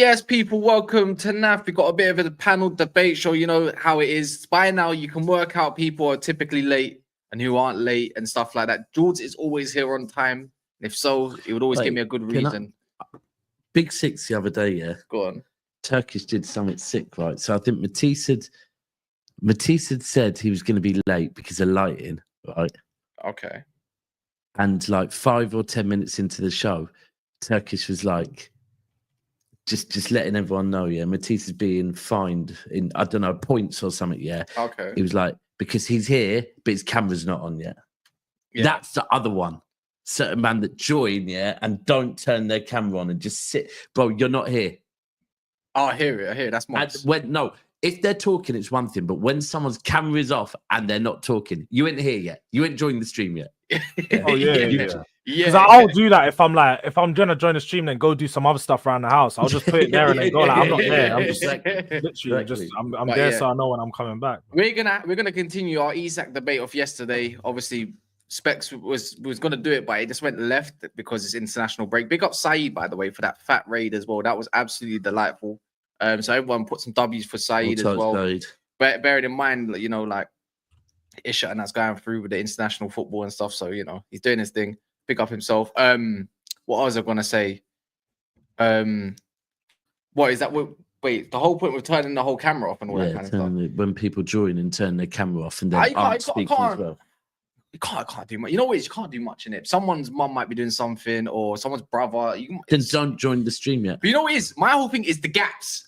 Yes, people, welcome to NAF. We've got a bit of a panel debate show. You know how it is. By now, you can work out people are typically late and who aren't late and stuff like that. Jordz is always here on time. If so, it would always give me a good reason. Big Six the other day, yeah. Go on. Turkish did something sick, right? So I think Matisse had said he was going to be late because of lighting, right? Okay. And like 5 or 10 minutes into the show, Turkish was like, just letting everyone know, yeah, Matisse is being fined in, I don't know, points or something, yeah. Okay. He was like, because he's here, but his camera's not on yet. Yeah. That's the other one. Certain man that join, yeah, and don't turn their camera on and just sit. Bro, you're not here. Oh, I hear it. I hear it. That's Monts. If they're talking, it's one thing, but when someone's camera is off and they're not talking, you ain't here yet. You ain't joined the stream yet. Oh, yeah. Because I'll do that if I'm gonna join the stream, then go do some other stuff around the house. I'll just put it there and then go. Like, I'm not there. I'm just like literally I'm there, so I know when I'm coming back. We're gonna continue our Isak debate of yesterday. Obviously, Specs was gonna do it, but it just went left because it's international break. Big up Saeed, by the way, for that fat raid as well. That was absolutely delightful. So everyone put some W's for Saeed as well. But bearing in mind, you know, like Isak and that's going through with the international football and stuff. So you know, he's doing his thing. Pick up himself. What was I gonna say? What is that? Wait, the whole point with turning the whole camera off and all that kind of stuff. When people join and turn their camera off and then aren't speaking as well. You can't do much. You know what? You can't do much in it. Someone's mum might be doing something, or someone's brother. Then don't join the stream yet. But you know what it is? My whole thing is the gaps.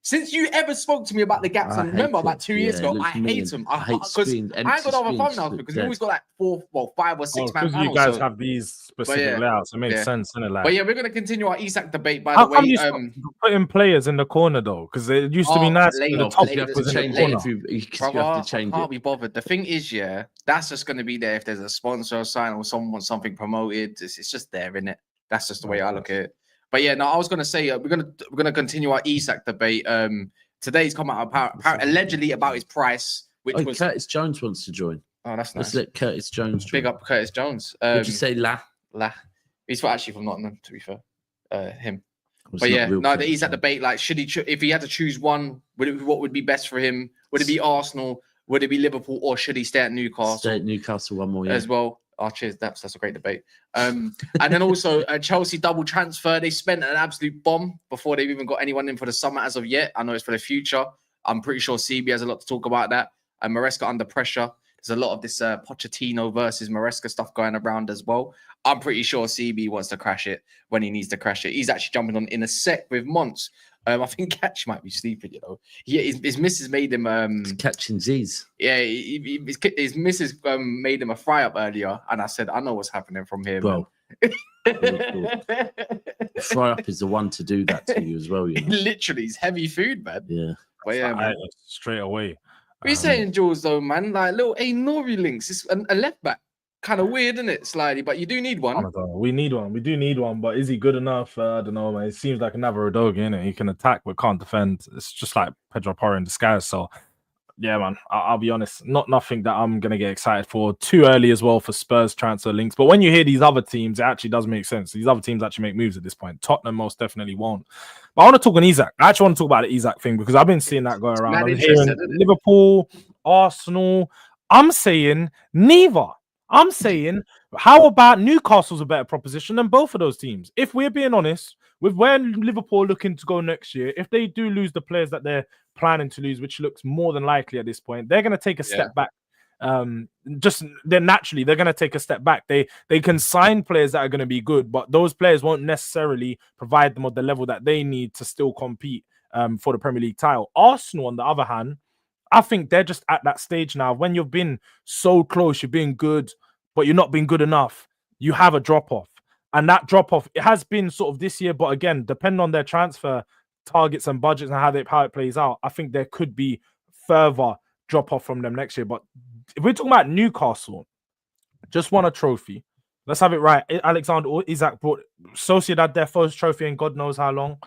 Since you ever spoke to me about the gaps, and remember about 2 years ago, I hate them. I hate screens. I ain't got other phone now because we always got like 5 or 6 man panels. You guys have these specific layouts. It makes sense, isn't it? Like, but yeah, we're gonna continue our Isak debate. By the way, you putting players in the corner though, because it used to be nice. The top you have to change it. I can't be bothered. The thing is, yeah, that's just gonna be there if there's a sponsor sign or someone wants something promoted. It's just there, isn't it? That's just the way I look at it. But yeah, no, I was gonna say we're gonna continue our Isak debate. Today's come out allegedly about his price, which was Curtis Jones wants to join. Oh, that's nice. Let's let Curtis Jones join. Big up Curtis Jones. Would you say La? He's actually from Nottingham, to be fair. Him. But yeah, no, the Isak debate. Like, if he had to choose one, what would be best for him? Would it be Arsenal? Would it be Liverpool? Or should he stay at Newcastle? Stay at Newcastle one more year as well. Oh, cheers. That's a great debate. And then also Chelsea double transfer. They spent an absolute bomb before they've even got anyone in for the summer as of yet. I know it's for the future. I'm pretty sure CB has a lot to talk about that. And Maresca under pressure. There's a lot of this Pochettino versus Maresca stuff going around as well. I'm pretty sure CB wants to crash it when he needs to crash it. He's actually jumping on in a sec with Monts. I think Catch might be sleeping, you know. His missus made him catching Z's. Yeah, his missus made him a fry up earlier, and I said, I know what's happening from here. Bro, fry up is the one to do that to you as well. You know? Literally, it's heavy food, man. Yeah, but yeah, man. Straight away. What are you saying, Jules? Though, man, like little Nori links. It's a left back. Kind of weird, isn't it, Slidey? But you do need one. We need one. We do need one. But is he good enough? I don't know, man. It seems like another Udogie, innit? He can attack but can't defend. It's just like Pedro Porro in disguise. So, yeah, man. I'll be honest. Nothing that I'm gonna get excited for. Too early as well for Spurs transfer links. But when you hear these other teams, it actually does make sense. These other teams actually make moves at this point. Tottenham most definitely won't. But I want to talk on Isak. I actually want to talk about the Isak thing because I've been seeing that go around. I'm hearing Liverpool, Arsenal. I'm saying neither. I'm saying, how about Newcastle's a better proposition than both of those teams? If we're being honest, with where Liverpool are looking to go next year, if they do lose the players that they're planning to lose, which looks more than likely at this point, they're going to take a step back. They're going to take a step back. They can sign players that are going to be good, but those players won't necessarily provide them at the level that they need to still compete for the Premier League title. Arsenal, on the other hand, I think they're just at that stage now. When you've been so close, you've been good, but you're not being good enough, you have a drop-off. And that drop-off, it has been sort of this year, but again, depending on their transfer targets and budgets and how it plays out, I think there could be further drop-off from them next year. But if we're talking about Newcastle, just won a trophy. Let's have it right. Alexander Isak brought Sociedad their first trophy in God knows how long.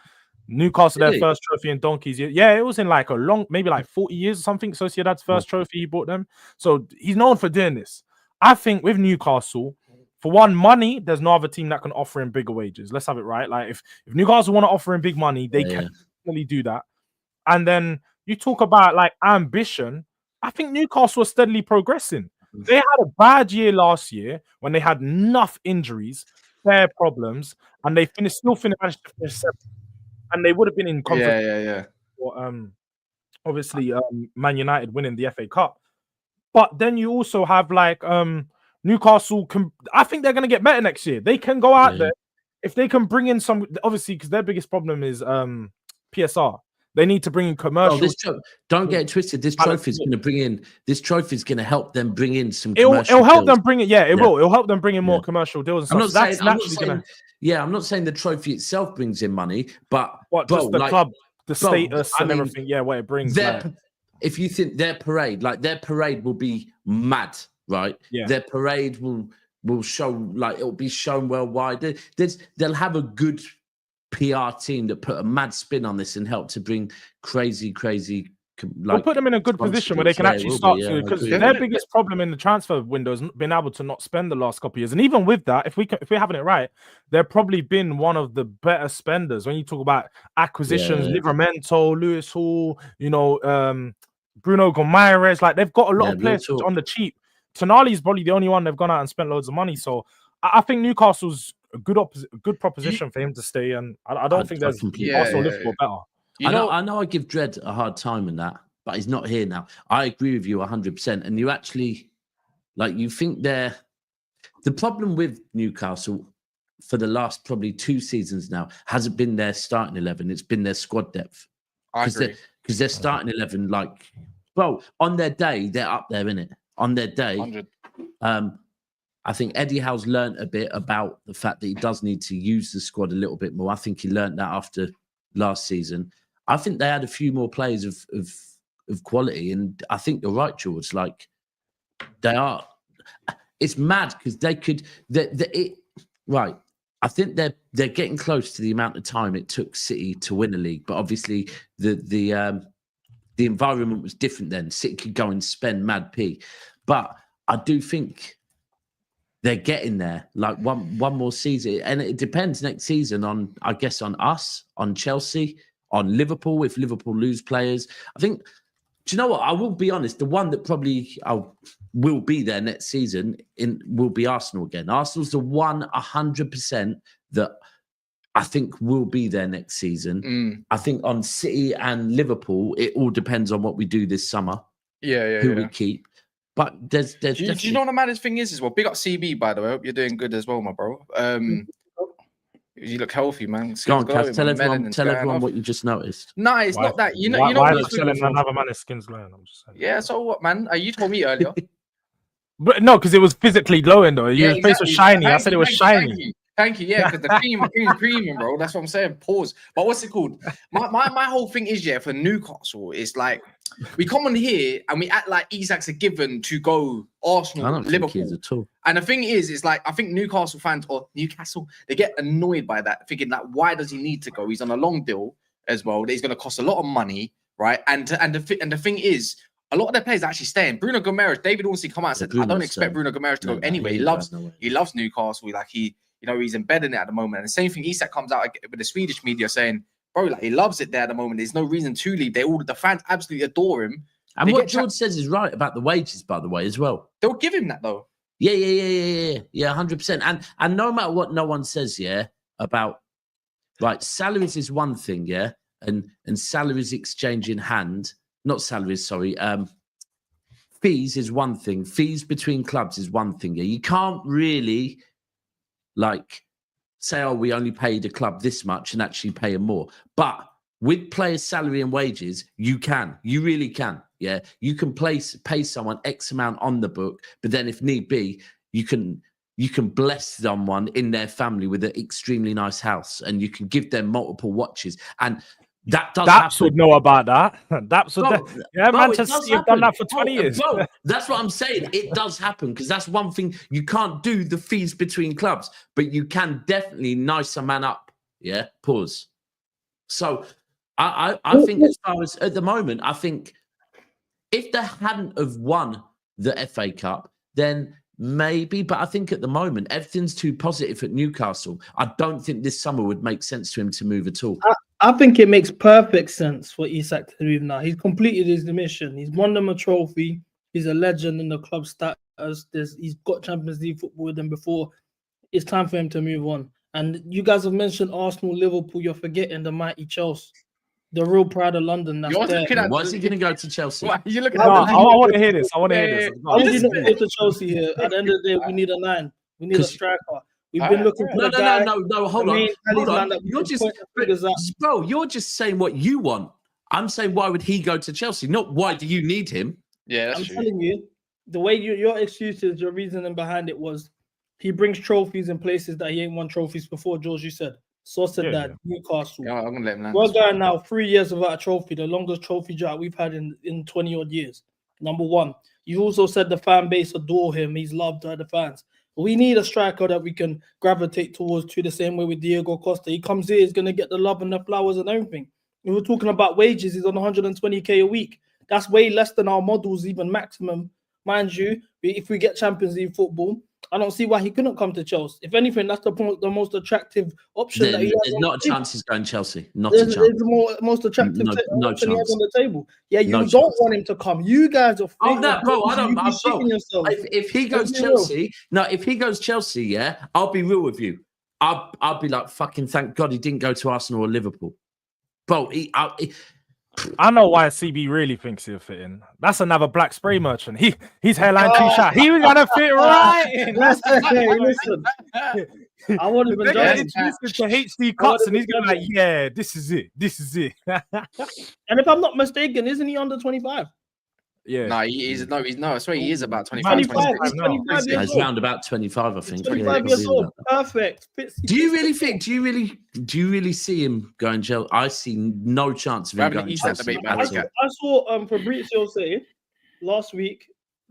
Newcastle, their first trophy in donkeys. Yeah, it was in like a long, maybe like 40 years or something. Sociedad's first trophy, he brought them. So he's known for doing this. I think with Newcastle, for one, money, there's no other team that can offer him bigger wages. Let's have it right. Like if Newcastle want to offer him big money, they can definitely do that. And then you talk about like ambition. I think Newcastle was steadily progressing. They had a bad year last year when they had enough injuries, fair problems, and they still managed to finish seventh. And they would have been in conference. Yeah. For, obviously, Man United winning the FA Cup. But then you also have like Newcastle. I think they're going to get better next year. They can go out there if they can bring in some. Obviously, because their biggest problem is PSR. They need to bring in commercial. Don't get it twisted. This trophy is going to bring in. This trophy is going to help them bring in some. It'll help them bring it. Yeah, it will. It'll help them bring in more commercial deals. And stuff. I'm not saying the trophy itself brings in money, but just the club, the status, and everything. Yeah, what it brings. If you think their parade will be mad, right? Yeah. Their parade will show, like, it'll be shown worldwide. They'll have a good PR team that put a mad spin on this and help to bring crazy. We'll put them in a good position where they can actually start to, because their biggest problem in the transfer window has been able to not spend the last couple of years. And even with that, if we're having it right, they've probably been one of the better spenders when you talk about acquisitions. Livramento, Lewis Hall, Bruno Gomes, like they've got a lot of players on the cheap. Tonali's probably the only one they've gone out and spent loads of money. So I think Newcastle's a good proposition for him to stay, and I don't think there's Arsenal Liverpool better. I know I give Dredd a hard time in that, but he's not here now. I agree with you 100%. And you actually, like, you think the problem with Newcastle for the last probably 2 seasons now hasn't been their starting 11. It's been their squad depth. I agree. Because their starting 11, like, well, on their day, they're up there, innit? On their day. 100. I think Eddie Howe's learnt a bit about the fact that he does need to use the squad a little bit more. I think he learnt that after last season. I think they had a few more players of quality, and I think you're right, Jordz. Like, they are. It's mad because they could. Right. I think they're getting close to the amount of time it took City to win a league, but obviously the environment was different then. City could go and spend mad p, but I do think they're getting there. Like one more season, and it depends next season on, I guess, on us, on Chelsea, on Liverpool. If Liverpool lose players, I think. Do you know what? I will be honest. The one that probably will be there next season will be Arsenal again. Arsenal's the 100% that I think will be there next season. I think on City and Liverpool, it all depends on what we do this summer. Who we keep. But there's do you know what the maddest thing is as well? Big up CB, by the way. I hope you're doing good as well, my bro. You look healthy, man. Go on, Cass, tell everyone what you just noticed. No, it's not that. You know, why are you telling another man his skin's glowing? I'm just saying. Yeah, so what, man? You told me earlier. But no, because it was physically glowing though. Your face was shiny. I said it was shiny. Thank you. Yeah, because the cream, bro. That's what I'm saying. Pause. But what's it called? My whole thing is, for Newcastle, it's like we come on here and we act like Isak's a given to go Arsenal, Liverpool. At all. And the thing is, it's like I think Newcastle fans or Newcastle, they get annoyed by that, thinking like, why does he need to go? He's on a long deal as well. He's going to cost a lot of money, right? And the thing is, a lot of their players are actually staying. Bruno Gomes, David Ornstein come out and said, I don't expect Bruno Gomes to go anyway. He loves Newcastle. Like he's embedding it at the moment. And the same thing, Isak comes out with the Swedish media saying, bro, like he loves it there at the moment. There's no reason to leave. The fans absolutely adore him. And what Jordz says is right about the wages, by the way, as well. They'll give him that though. Yeah, 100%. And no matter what no one says, about right, salaries is one thing, and salaries exchange in hand. Not salaries, sorry. Fees is one thing. Fees between clubs is one thing. Yeah, you can't really say, we only paid a club this much and actually pay them more. But with players' salary and wages, you really can. Yeah, you can pay someone X amount on the book, but then if need be, you can bless someone in their family with an extremely nice house, and you can give them multiple watches. And that does Daps would know about that. Manchester City have done that for 20 years. Bro, that's what I'm saying. It does happen because that's one thing. You can't do the fees between clubs, but you can definitely nice a man up. Yeah, pause. So I think as far as at the moment, I think if they hadn't have won the FA Cup, then Maybe, but I think at the moment everything's too positive at Newcastle. I don't think this summer would make sense to him to move at all. I think it makes perfect sense for Isak to move now. He's completed his mission. He's won them a trophy. He's a legend in the club status. He's got Champions League football with them before. It's time for him to move on. And you guys have mentioned Arsenal, Liverpool. You're forgetting the mighty Chels, the real pride of London. That's there. Why is he going to go to Chelsea? What, you looking I want to hear this. I want to hear this. How would you not go to Chelsea here? At the end of the day, we need a 9. We need a striker. We've been looking for No, a guy. no. Hold on. You're just saying what you want. I'm saying, why would he go to Chelsea? Not why do you need him? Yeah, that's I'm true. telling you, the way your excuses, your reasoning behind it was he brings trophies in places that he ain't won trophies before. George, you said Sociedad, Newcastle. Yeah, I'm gonna let him land. We're going now 3 years without a trophy, the longest trophy drought we've had in 20 odd years. Number one, you also said the fan base adore him. He's loved by the fans. We need a striker that we can gravitate towards to the same way with Diego Costa. He comes here, he's going to get the love and the flowers and everything. We were talking about wages. He's on 120k a week. That's way less than our models, even maximum. Mind you, if we get Champions League football, I don't see why he couldn't come to Chelsea. If anything, that's the most attractive option. There's not a chance he's going Chelsea. Not a chance. It's the most attractive no option chance. he has on the table. Yeah, you don't want him to come. You guys are. Oh no, bro! I don't. If he goes Chelsea, if he goes Chelsea, yeah, I'll be real with you. I'll be like, fucking thank God he didn't go to Arsenal or Liverpool, bro. I know why CB really thinks he'll fit in. That's another black spray merchant. His hairline too short. He was gonna fit right in. Listen, I want to introduce to HD cuts, and he's gonna be like, yeah, this is it. This is it. And if I'm not mistaken, isn't he under 25? Yeah. No, he's no. I swear he is about 25. 25 He's round about 25, I think. 25 years old. Perfect. Do you really think? Do you really see him going Chelsea? I see no chance of him going Chelsea. I saw Fabrizio say last week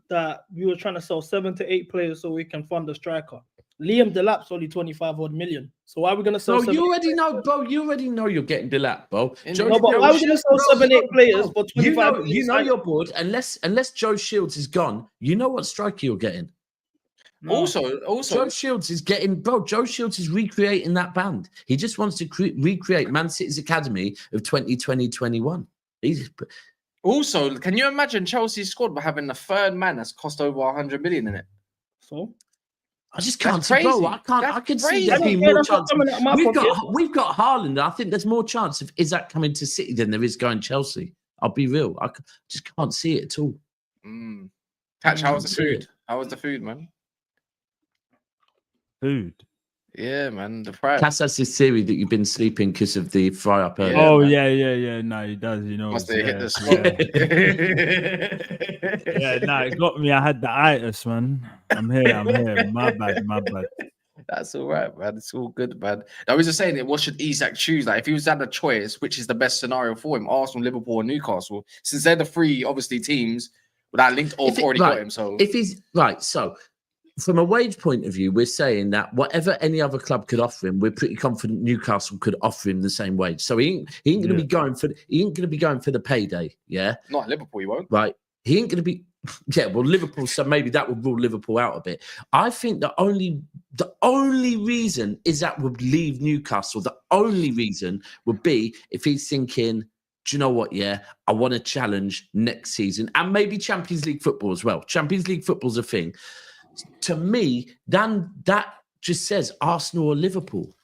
that we were trying to sell 7 to 8 players so we can fund a striker. Liam Delap's only 25 odd million. So why are we going to sell? You already know, bro. You already know you're getting Delap, bro. No, but why are we going to sell 7, 8 players for 25? You know you're bored. Unless Joe Shields is gone, you know what striker you're getting. No. Also, Joe Shields is getting, bro. Joe Shields is recreating that band. He just wants to recreate Man City's academy of 2020-21. Also, can you imagine Chelsea's squad by having the third man that's cost over 100 million in it? So. I just can't see, bro. I can see there being more chance. We've got Haaland. I think there's more chance of Isak coming to City than there is going Chelsea. I'll be real. I just can't see it at all. Catch, how was the food? How was the food, man? Food. Yeah, man. The fry. Cass has this theory that you've been sleeping because of the fry up earlier. Oh, yeah. No, he does. You know. Must have hit the spot. Yeah, no, it got me. I had the itis, man. I'm here. My bad. That's all right, man. It's all good, man. I was just saying, what should Isak choose? Like, if he was had a choice, which is the best scenario for him? Arsenal, Liverpool, or Newcastle? Since they're the three, obviously, teams that linked or already got him. So if he's right, so. From a wage point of view, we're saying that whatever any other club could offer him, we're pretty confident Newcastle could offer him the same wage. So he ain't going to be going for the payday. Yeah, not Liverpool, he won't. Right, he ain't going to be. Yeah, well, Liverpool. So maybe that would rule Liverpool out a bit. I think the only reason Isak would leave Newcastle. The only reason would be if he's thinking, do you know what? Yeah, I want to challenge next season and maybe Champions League football as well. Champions League football's a thing. To me, then that just says Arsenal or Liverpool.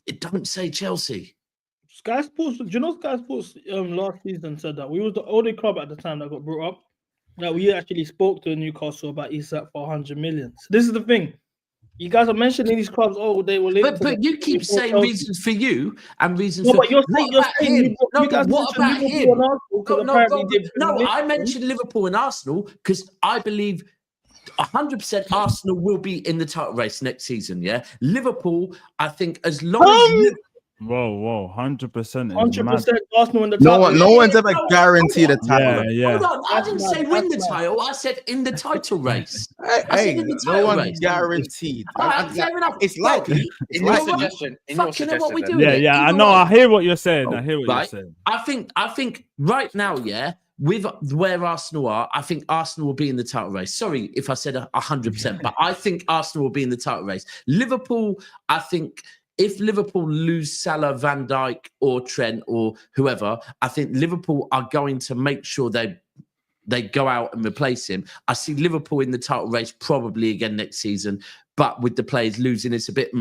It don't say Chelsea. Sky Sports, do you know Sky Sports last season said that we was the only club at the time that got brought up that we actually spoke to Newcastle about Isak for 100 million. So this is the thing. You guys are mentioning these clubs. Oh, they were linked. But you keep saying Chelsea. Reasons for you and reasons. No, for but you're saying what about him? No, I mentioned Liverpool and Arsenal because I believe 100% Arsenal will be in the title race next season. Yeah, Liverpool. I think as long as. Whoa, 100%. 100% Arsenal in the title. No one's ever guaranteed a title. Yeah. Hold on, I didn't say win the title. I said in the title race. No one's guaranteed. Fair enough. It's likely. In your suggestion. What we do. Yeah. I know. I hear what you're saying. You're saying. I think right now, yeah, with where Arsenal are, I think Arsenal will be in the title race. Sorry if I said 100%, but I think Arsenal will be in the title race. Liverpool, I think if Liverpool lose Salah, Van Dijk or Trent or whoever, I think Liverpool are going to make sure they go out and replace him. I see Liverpool in the title race probably again next season, but with the players losing, it's a bit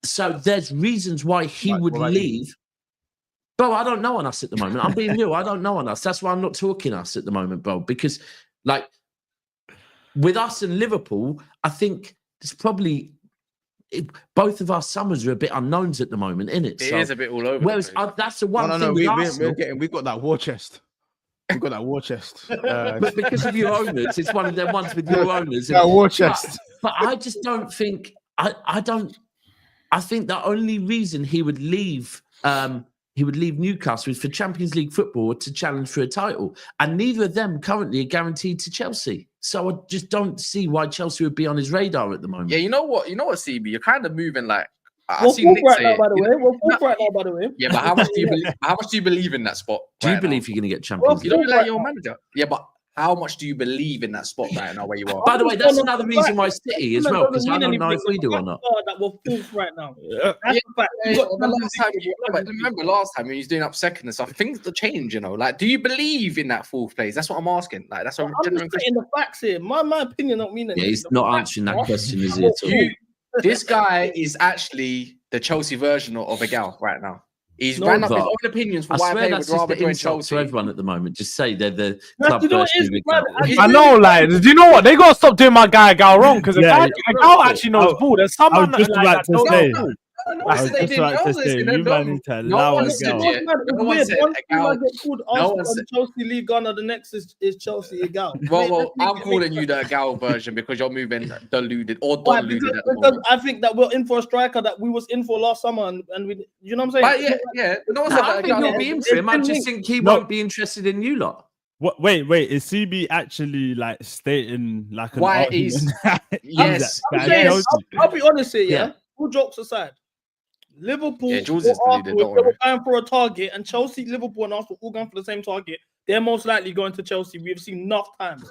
So there's reasons why he would leave. Bro, I don't know on us at the moment. I'm being real. I don't know on us. That's why I'm not talking us at the moment, bro. Because, like, with us and Liverpool, I think it's probably both of our summers are a bit unknowns at the moment, innit? It is a bit all over. Whereas that's the one thing. We've got that war chest. We've got that war chest. But because of your owners, it's one of them ones with your owners. That war chest. But I just don't think. I think the only reason he would leave. He would leave Newcastle is for Champions League football to challenge for a title. And neither of them currently are guaranteed to Chelsea. So I just don't see why Chelsea would be on his radar at the moment. Yeah, you know what, CB, you're kind of moving like We're fourth right now, by the way. Yeah, but how much do you believe? How much do you believe in that spot? Do you believe you're going to get Champions League? You don't like your manager. Yeah, but how much do you believe in that spot right now where you are? By the way, that's another reason why City as well, because I don't know if we do or not. That we're fourth right now. That's the fact. Remember last time when he was doing up second and stuff, things to change, you know. Like, do you believe in that fourth place? That's what I'm asking. Like, that's what I'm just saying the facts here. My opinion don't mean anything. Yeah, he's not answering that question, is he? At all? This guy is actually the Chelsea version of a gal right now. He's ran up his own opinions for why a player would rather join Chelsea. To everyone at the moment, just say they're the club version. I know, like, do you know what? They gotta stop doing my guy Gal wrong because the guy actually knows ball. There's someone just about to say. No one said you man need to allow it. No one said a gal. The Chelsea League Gunner. The next is Chelsea a gal. Well, I'm calling you the gal version because you're moving deluded or deluded. Because I think that we're in for a striker that we was in for last summer, and we, you know what I'm saying? But yeah. No one said I think he'll be in for him. I just think he won't be interested in you lot. Wait, is CB actually like stating like an why he's yes? I'll be honest here, yeah. All jokes aside. Liverpool, Jordz is Arsenal, they were going for a target, and Chelsea, Liverpool, and Arsenal all going for the same target. They're most likely going to Chelsea. We've seen enough times.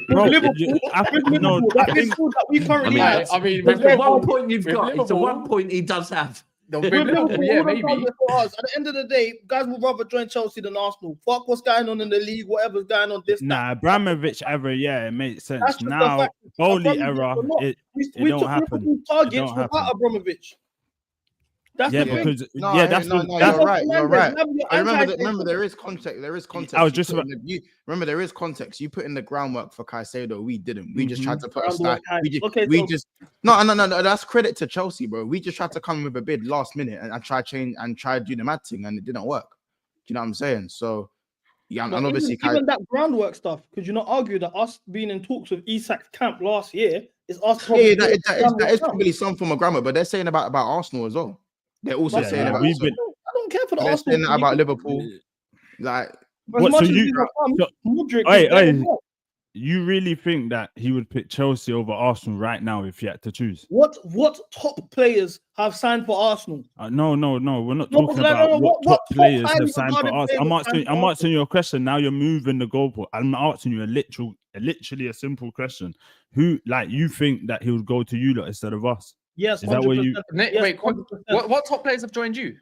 Bro, Liverpool, that midfield that we currently have. I mean, the 1 point you've got, it's the 1 point he does have. Maybe. At the end of the day, guys would rather join Chelsea than Arsenal. Fuck what's going on in the league, whatever's going on. Abramovich era, yeah, it makes sense. Now, Bowley era, it don't happen. Targets without Abramovich. That's because you're right. Remember, there is context. There is context. I was just remember there is context. You put in the groundwork for Caicedo. We didn't. We just tried to put a start. No. That's credit to Chelsea, bro. We just tried to come with a bid last minute and try change and try do the mad thing, and it didn't work. Do you know what I'm saying? So yeah, and obviously even that groundwork stuff. Could you not argue that us being in talks with Isak's camp last year is us? Yeah, that is probably some form of groundwork, but they're saying about Arsenal as well. They're also saying about. I don't care for the Arsenal. They're saying about Liverpool. Like, you really think that he would pick Chelsea over Arsenal right now if he had to choose? What top players have signed for Arsenal? No. We're not talking about what top players have signed for Arsenal. I'm asking you a question. Now you're moving the goalpost. I'm asking you literally a simple question. Who, like, you think that he would go to you lot instead of us? Yes, is that what you? Wait, what top players have joined you?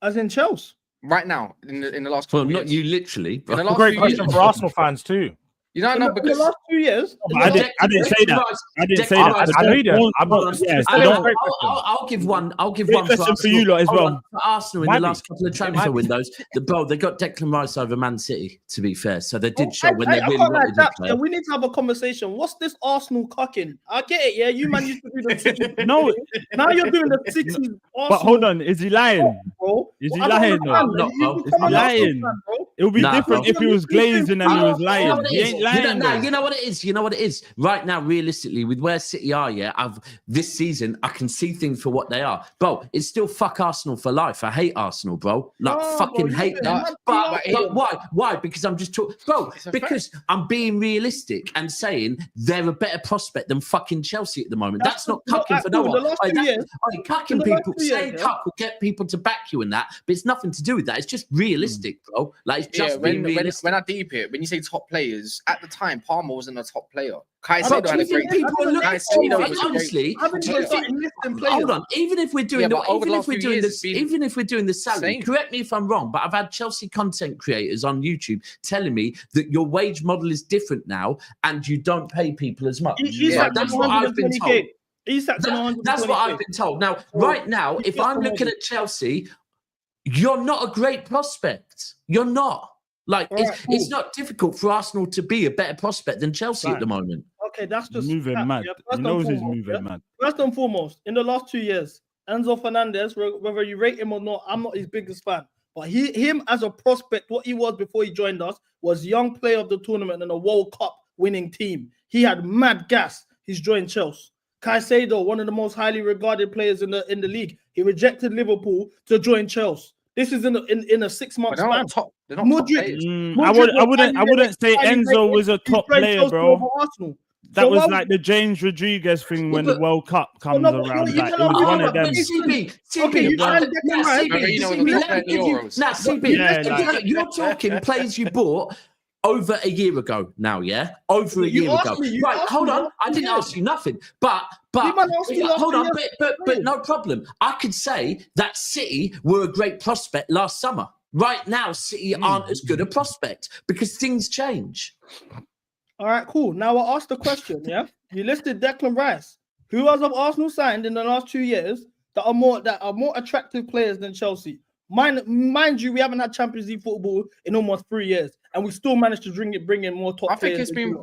As in Chelsea, right now in the last. Well, not you literally. But in the last great question for Arsenal fans too. You know, because in the last 2 years, I didn't say that. I didn't say that. I know you did. I'll give one. For you lot as well. For Arsenal in the last couple of transfer windows, they got Declan Rice over Man City. To be fair, so they did show when they really wanted to play. We need to have a conversation. What's this Arsenal cucking? I get it. Yeah, you man used to do the 60s. No, now you're doing the 60s. But hold on, is he lying? Is he lying? Is he lying? It would be different if he was glazing and he was lying. He ain't You know what it is. You know what it is. Right now, realistically, with where City are, this season, I can see things for what they are. Bro, it's still fuck Arsenal for life. I hate Arsenal, bro. Hate them. But why? Why? Because I'm just talking, bro. Because I'm being realistic and saying they're a better prospect than fucking Chelsea at the moment. That's not cucking for no one. Cucking people, saying cuck will get people to back you in that, but it's nothing to do with that. It's just realistic, bro. Like it's just being realistic. When I deep it, when you say top players, at the time, Palmer wasn't a top player. Caicedo had a great people are looking honestly. Hold on. Even if we're doing the salary, correct me if I'm wrong, but I've had Chelsea content creators on YouTube telling me that your wage model is different now and you don't pay people as much. That's what I've been told. That's what I've been told. Now, right now, if I'm looking at Chelsea, you're not a great prospect. You're not. It's not difficult for Arsenal to be a better prospect than Chelsea at the moment. Okay, that's just moving mad. He knows he's moving mad. First and foremost, in the last 2 years, Enzo Fernandez, whether you rate him or not, I'm not his biggest fan. But him as a prospect, what he was before he joined us, was young player of the tournament and a World Cup winning team. He had mad gas. He's joined Chelsea. Caicedo, one of the most highly regarded players in the league, he rejected Liverpool to join Chelsea. This is in a 6 month span. Modric, I wouldn't say Enzo was a top player, bro. That was like the James Rodriguez thing when the World Cup comes around. It was one of them. You're talking players you bought over a year ago now, yeah? Over a year ago. Right, hold on. I didn't ask you nothing. But hold on, but no problem. I could say that City were a great prospect last summer. Right now, City aren't as good a prospect because things change. All right, cool. Now I'll ask the question, yeah? You listed Declan Rice. Who else have Arsenal signed in the last 2 years that are more attractive players than Chelsea? Mind you, we haven't had Champions League football in almost 3 years, and we still managed to bring in more top players. I think it's been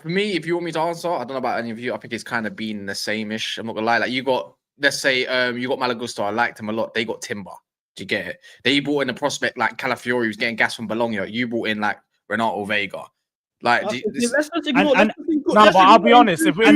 for me. If you want me to answer, I don't know about any of you. I think it's kind of been the same-ish. I'm not gonna lie. Like you got, let's say, you got Malagusto. I liked him a lot. They got Timber. Do you get it? They brought in a prospect like Calafiori, who's getting gas from Bologna. You brought in like Renato Vega. Like, but I'll be honest. If we're at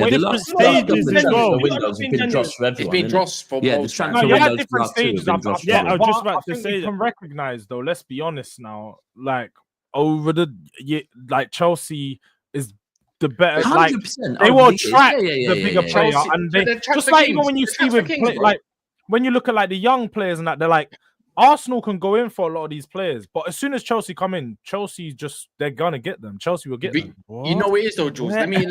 different stages as well. It's been dross for most. You're at different stages. I was just about to say, you can recognize though. Let's be honest now. Like over the year, like Chelsea is the better. Like they will attract the bigger player, and they just like even when you see with like when you look at like the young players and that, they're like. Arsenal can go in for a lot of these players, but as soon as Chelsea come in, they're gonna get them. Chelsea will get them. You know it is though, Jordz. Let me if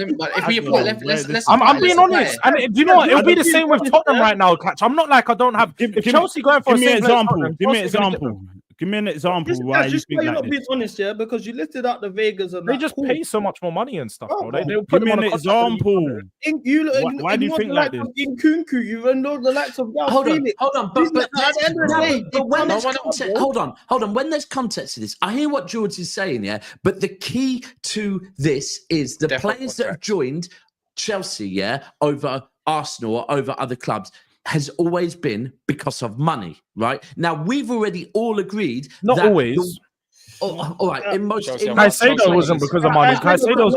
we let's I'm being honest, and do you know what? It'll be the same with Tottenham right now, Catch. I'm not like I don't have. If Chelsea going for give me an example. Give me an example. Why you think you're not being honest, yeah? Because you listed out the Vegas and they just pay so much more money and stuff, bro. They'll put me an example. Why do you think like this? In Kunku, you know the likes of hold on. But at the end of the day, when there's context, hold on. When there's context to this, I hear what Jordz is saying, yeah. But the key to this is the players that have joined Chelsea, yeah, over Arsenal or over other clubs. Has always been because of money, right? Now we've already all agreed. Not always. All right. In most, Caicedo wasn't because of money. Caicedo was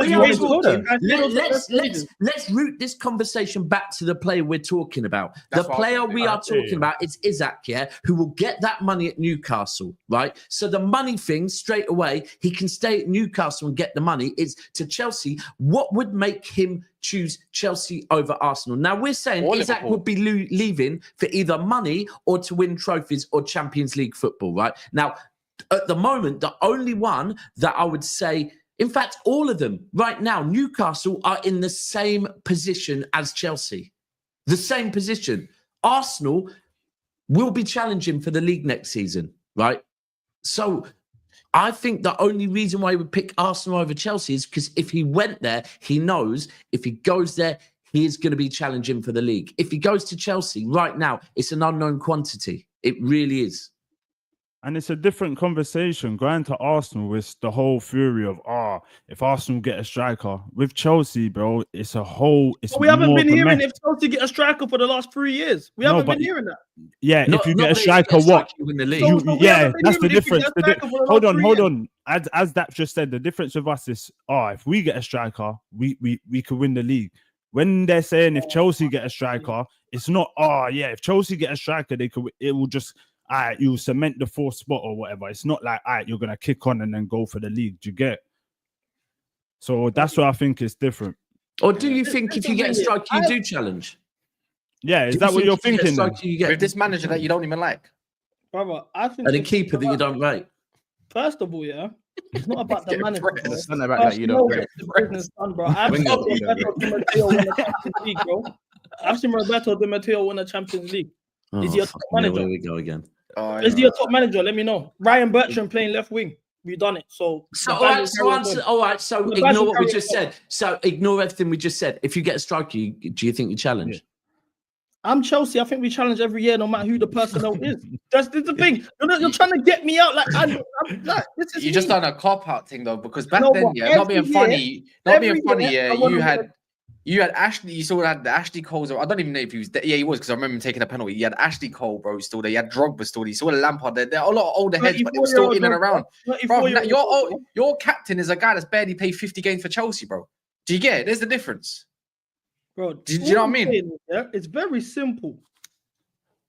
let's root this conversation back to the player we're talking about. The player we are talking about is Isak, yeah, who will get that money at Newcastle, right? So the money thing straight away, he can stay at Newcastle and get the money. Is to Chelsea. What would make him choose Chelsea over Arsenal? Now we're saying Isak would be leaving for either money or to win trophies or Champions League football, right? Now, at the moment, the only one that I would say, in fact, all of them right now, Newcastle are in the same position as Chelsea. The same position. Arsenal will be challenging for the league next season, right? So I think the only reason why he would pick Arsenal over Chelsea is because if he went there, he knows if he goes there, he is going to be challenging for the league. If he goes to Chelsea right now, it's an unknown quantity. It really is. And it's a different conversation. Going to Arsenal is the whole theory of, if Arsenal get a striker. With Chelsea, bro, it's a whole... we haven't been hearing if Chelsea get a striker for the last 3 years. We haven't been hearing that. Yeah, if you get a striker, what? Like you win the league. That's the difference. Hold on. as that just said, the difference with us is, if we get a striker, we could win the league. When they're saying if Chelsea get a striker, it's not, if Chelsea get a striker, it will just, you'll cement the fourth spot or whatever. It's not like, you're going to kick on and then go for the league. Do you get? So that's what I think is different. Or do you think if you get a striker, you do challenge? Yeah, is that what you're thinking? With this manager that you don't even like? Brother, I think... And a keeper that you don't rate? First of all, it's not about the manager. It's not about that you don't rate. Business done, bro. I've seen Roberto Di Matteo win a Champions League, bro. I've seen Roberto Di Matteo win a Champions League. Is he a top manager? There we go again. Is he a top manager? Let me know. Ryan Bertrand playing left wing. We've done it. So all right. So ignore what we just said. So ignore everything we just said. If you get a striker, do you think you challenge? Yeah. I'm Chelsea. I think we challenge every year, no matter who the personnel is. That's the thing. You're trying to get me out. Like this is. You just done a cop out thing though, because back then, not being funny, you had Ashley. You still had the Ashley Coles. I don't even know if he was. He was, because I remember him taking a penalty. You had Ashley Cole, bro, still there. You had Drogba still there. You saw the Lampard there. There are a lot of older heads, but they were still in and around. Bro, your captain is a guy that's barely played 50 games for Chelsea, bro. Do you get it? There's the difference. Bro, do you know what I mean? It's very simple.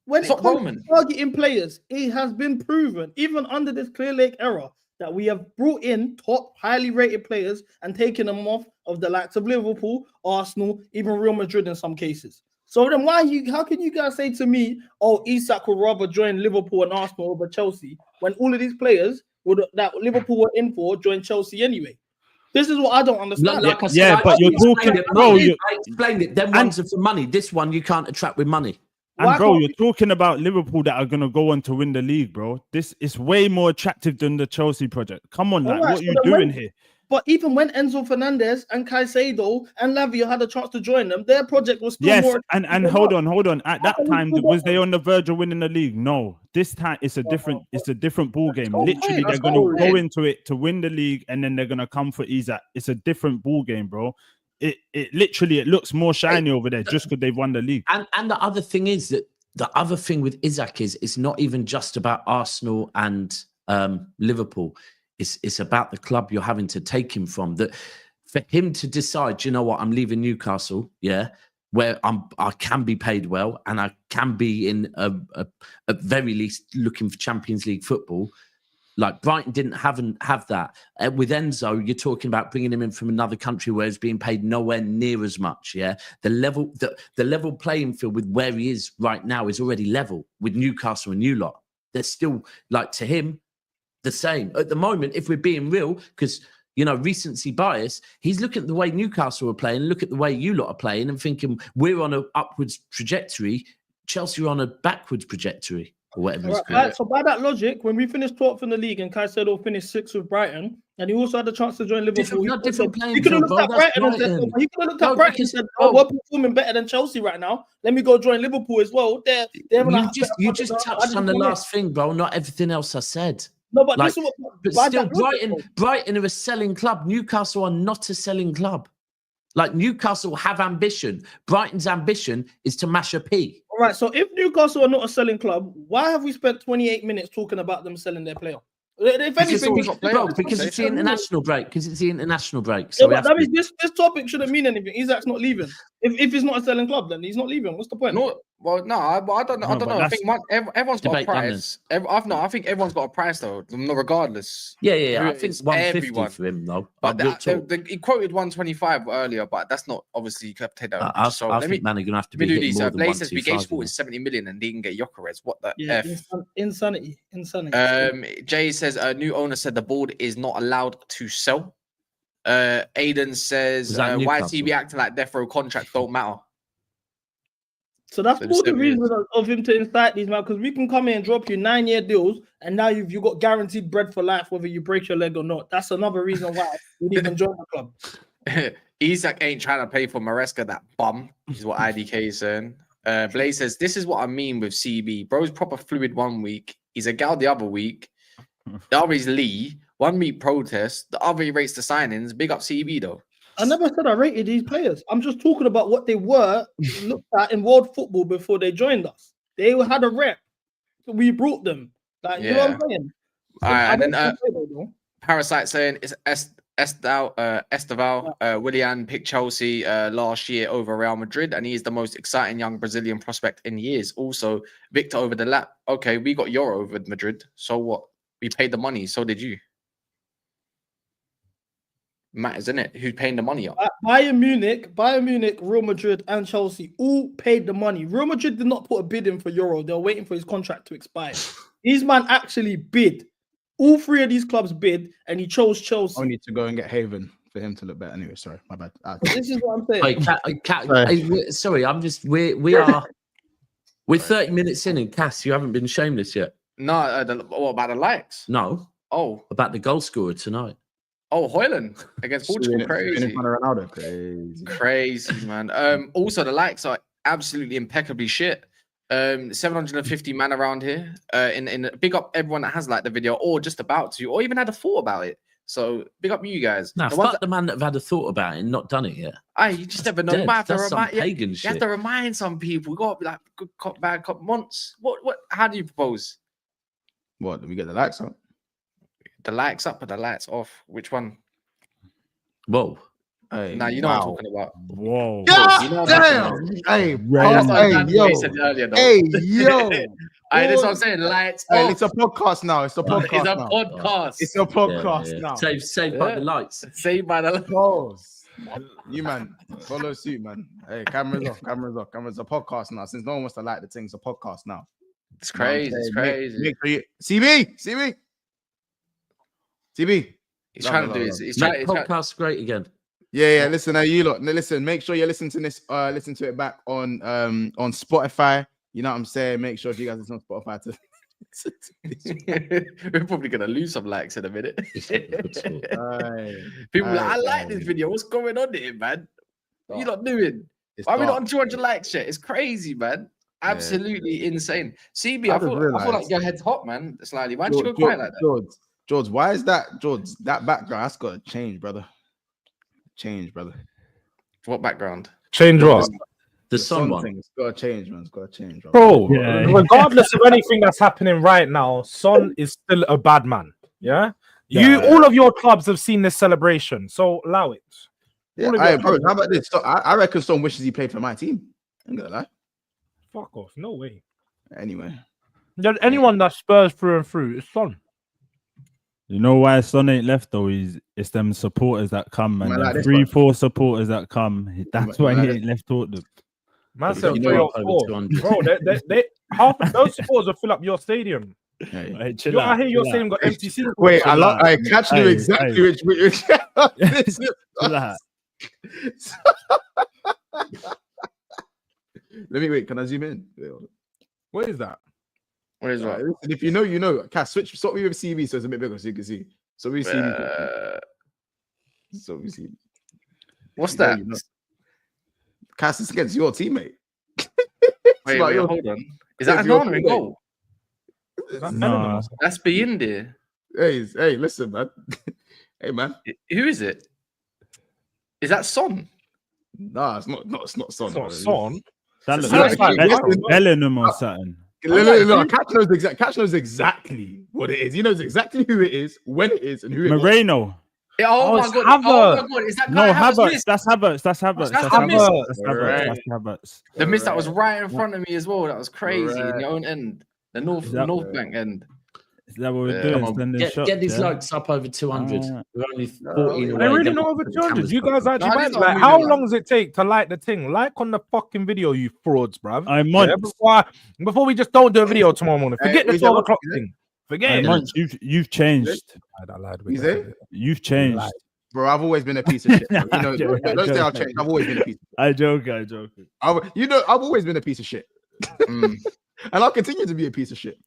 When it comes to targeting players, it has been proven, even under this Clear Lake era, that we have brought in top, highly rated players and taken them off of the likes of Liverpool, Arsenal, even Real Madrid in some cases. So then how can you guys say to me, Isak would rather join Liverpool and Arsenal over Chelsea, when all of these players that Liverpool were in for joined Chelsea anyway? This is what I don't understand. Like I said, but you're talking, bro. I explained it. Them ones are for money. This one you can't attract with money. And bro, you're talking about Liverpool that are gonna go on to win the league, bro. This is way more attractive than the Chelsea project. Come on, what are you doing here? But even when Enzo Fernandez and Caicedo and Lavia had a chance to join them, their project was still more. And hold on. At that time, was they on the verge of winning the league? No. This time it's a different ball game. Literally, they're gonna go into it to win the league, and then they're gonna come for Isak. It's a different ball game, bro. It literally looks more shiny over there just because they've won the league. And the other thing is that the other thing with Isak is it's not even just about Arsenal and Liverpool. It's about the club you're having to take him from. That for him to decide, you know what, I'm leaving Newcastle, where I can be paid well and I can be in at very least looking for Champions League football. Like Brighton didn't have that. With Enzo, you're talking about bringing him in from another country where he's being paid nowhere near as much. Yeah, the level playing field with where he is right now is already level with Newcastle and you lot. They're still, like, to him, the same at the moment. If we're being real, because recency bias, he's looking at the way Newcastle are playing, look at the way you lot are playing, and thinking we're on an upwards trajectory. Chelsea are on a backwards trajectory. Or whatever. Right, so by that logic, when we finished 12th in the league and Caicedo finished 6th with Brighton, and he also had the chance to join Liverpool, he could have looked at Brighton and said, we're performing better than Chelsea right now. Let me go join Liverpool as well. You just touched on the last thing, bro. Not everything else I said. No, but still, Brighton are a selling club. Newcastle are not a selling club. Like, Newcastle have ambition. Brighton's ambition is to mash a P. All right, so if Newcastle are not a selling club, why have we spent 28 minutes talking about them selling their player? If anything, because it's the international break. So that means this topic shouldn't mean anything. Isak's not leaving. If he's not a selling club, then he's not leaving. What's the point? I don't know. I don't know. I think everyone's got a price. I think everyone's got a price though, regardless. Yeah. I think 150 for him though. But he quoted 125 earlier, but that's not obviously. You have to take that. I think man are gonna have to be hitting more than 125. Says we gave Sporting 70 million and didn't get Gyökeres. What the f? Insanity. Jay says a new owner said the board is not allowed to sell. Aiden says why is he be acting like death row contracts don't matter? So that's all the reason of him to incite these, man, because we can come in and drop you 9-year deals, and now you got guaranteed bread for life, whether you break your leg or not. That's another reason why you need to join the club. Isak ain't trying to pay for Maresca, that bum, is what IDK is saying. Blaze says, this is what I mean with CB. Bro's proper fluid 1 week. He's a gal the other week. The other is Lee. 1 week protest. The other he rates the signings. Big up CB, though. I never said I rated these players. I'm just talking about what they were looked at in world football before they joined us. They had a rep. We brought them. You know what I'm saying? All right, and then Parasite saying it's Esteval. Willian picked Chelsea last year over Real Madrid, and he is the most exciting young Brazilian prospect in years. Also, Victor over the lap. Okay, we got Euro over Madrid. So what? We paid the money. So did you. Matters, isn't it? Who's paying the money up? Bayern Munich, Real Madrid, and Chelsea all paid the money. Real Madrid did not put a bid in for Euro. They were waiting for his contract to expire. These man actually bid. All three of these clubs bid, and he chose Chelsea. I need to go and get Haven for him to look better. Anyway, sorry, my bad. This is what I'm saying. Wait, sorry, I'm just we're 30 minutes in, and Cass, you haven't been shameless yet. No, what about the likes? No. Oh, about the goal scorer tonight. Oh, Højlund against Portugal, crazy. Crazy, man. Also, the likes are absolutely impeccably shit. 750 man around here. In big up everyone that has liked the video or just about to, or even had a thought about it. So big up you guys. Nah, fuck the man that have had a thought about it and not done it yet. You just never know. You have to remind some people. We got to be like good cop, bad cop. Monts. What? How do you propose? What? Do we get the likes up? The lights up or the lights off? Which one? Whoa. Hey, now you know what I'm talking about. Whoa. God you know damn. Hey, yo. That's what I'm saying. Lights off. Hey, it's a podcast now. It's a podcast. It's a podcast now. Saved by the lights. Saved by the lights. You man, follow suit, man. Hey, cameras off. Cameras a podcast now. Since no one wants to like the thing, it's a podcast now. It's crazy. It's crazy. Make sure you CB. He's trying to do it. He's trying podcast great again. Yeah. Listen, you lot. Listen, make sure you listen to this. Listen to it back on Spotify. You know what I'm saying? Make sure if you guys listen on Spotify to. We're probably gonna lose some likes in a minute. People are like, I like this video. What's going on here, man? What are you not doing? Why are we not on 200 likes yet? It's crazy, man. Absolutely insane. CB, I feel like your head's hot, man. Slightly. Why did you go quiet like that? Jordz, why is that, Jordz? That background, that's got to change, brother. What background? Change what? The sun thing. It's got to change, man. It's got to change, bro. Regardless of anything that's happening right now, Son is still a bad man. Yeah? All of your clubs have seen this celebration, so allow it. Yeah, bro, how about this? So, I reckon Son wishes he played for my team. I'm gonna lie. Fuck off. No way. Anyway. Anyone that Spurs through and through, it's Son. You know why Son ain't left though? It's them supporters that come, man. Like 3-4 supporters that come. That's why he ain't left Tottenham. Man said 3 or 4. Bro, they half of those supporters will fill up your stadium. Hey, I hear your stadium got empty seats. Wait, I catch you exactly which. Let me wait. Can I zoom in? What is that? What is that? If you know, you know. Cass, swap me with CV so it's a bit bigger so you can see. So we see. So we see. What's that? You know. Cass, it's against your teammate. wait, hold on. Is that Anana in goal? No. That's being there. Hey, listen, man. Hey, man. Who is it? Is that Son? Nah, it's not. It's not Son. It's not Son. That looks like Bellingham or something. No, Catch knows exactly what it is. He knows exactly who it is, when it is, and who it is. Moreno. Oh my god! Is that Havertz? That's Havertz. That's Havertz. The miss that was right in front of me as well. That was crazy in your own end, the north bank end. Is that what we're doing? Get these likes up over 200. We're only 14 away. They're really not over 200. You guys actually like, how long does it take to like the thing? Like on the fucking video, you frauds, bruv. Before we just don't do a video tomorrow morning. Forget the 12 o'clock thing. Forget it. You've changed. You've changed. Bro, I've always been a piece of shit. You know, don't say I've changed. I've always been a piece of shit. I joke. I've always been a piece of shit. And I'll continue to be a piece of shit.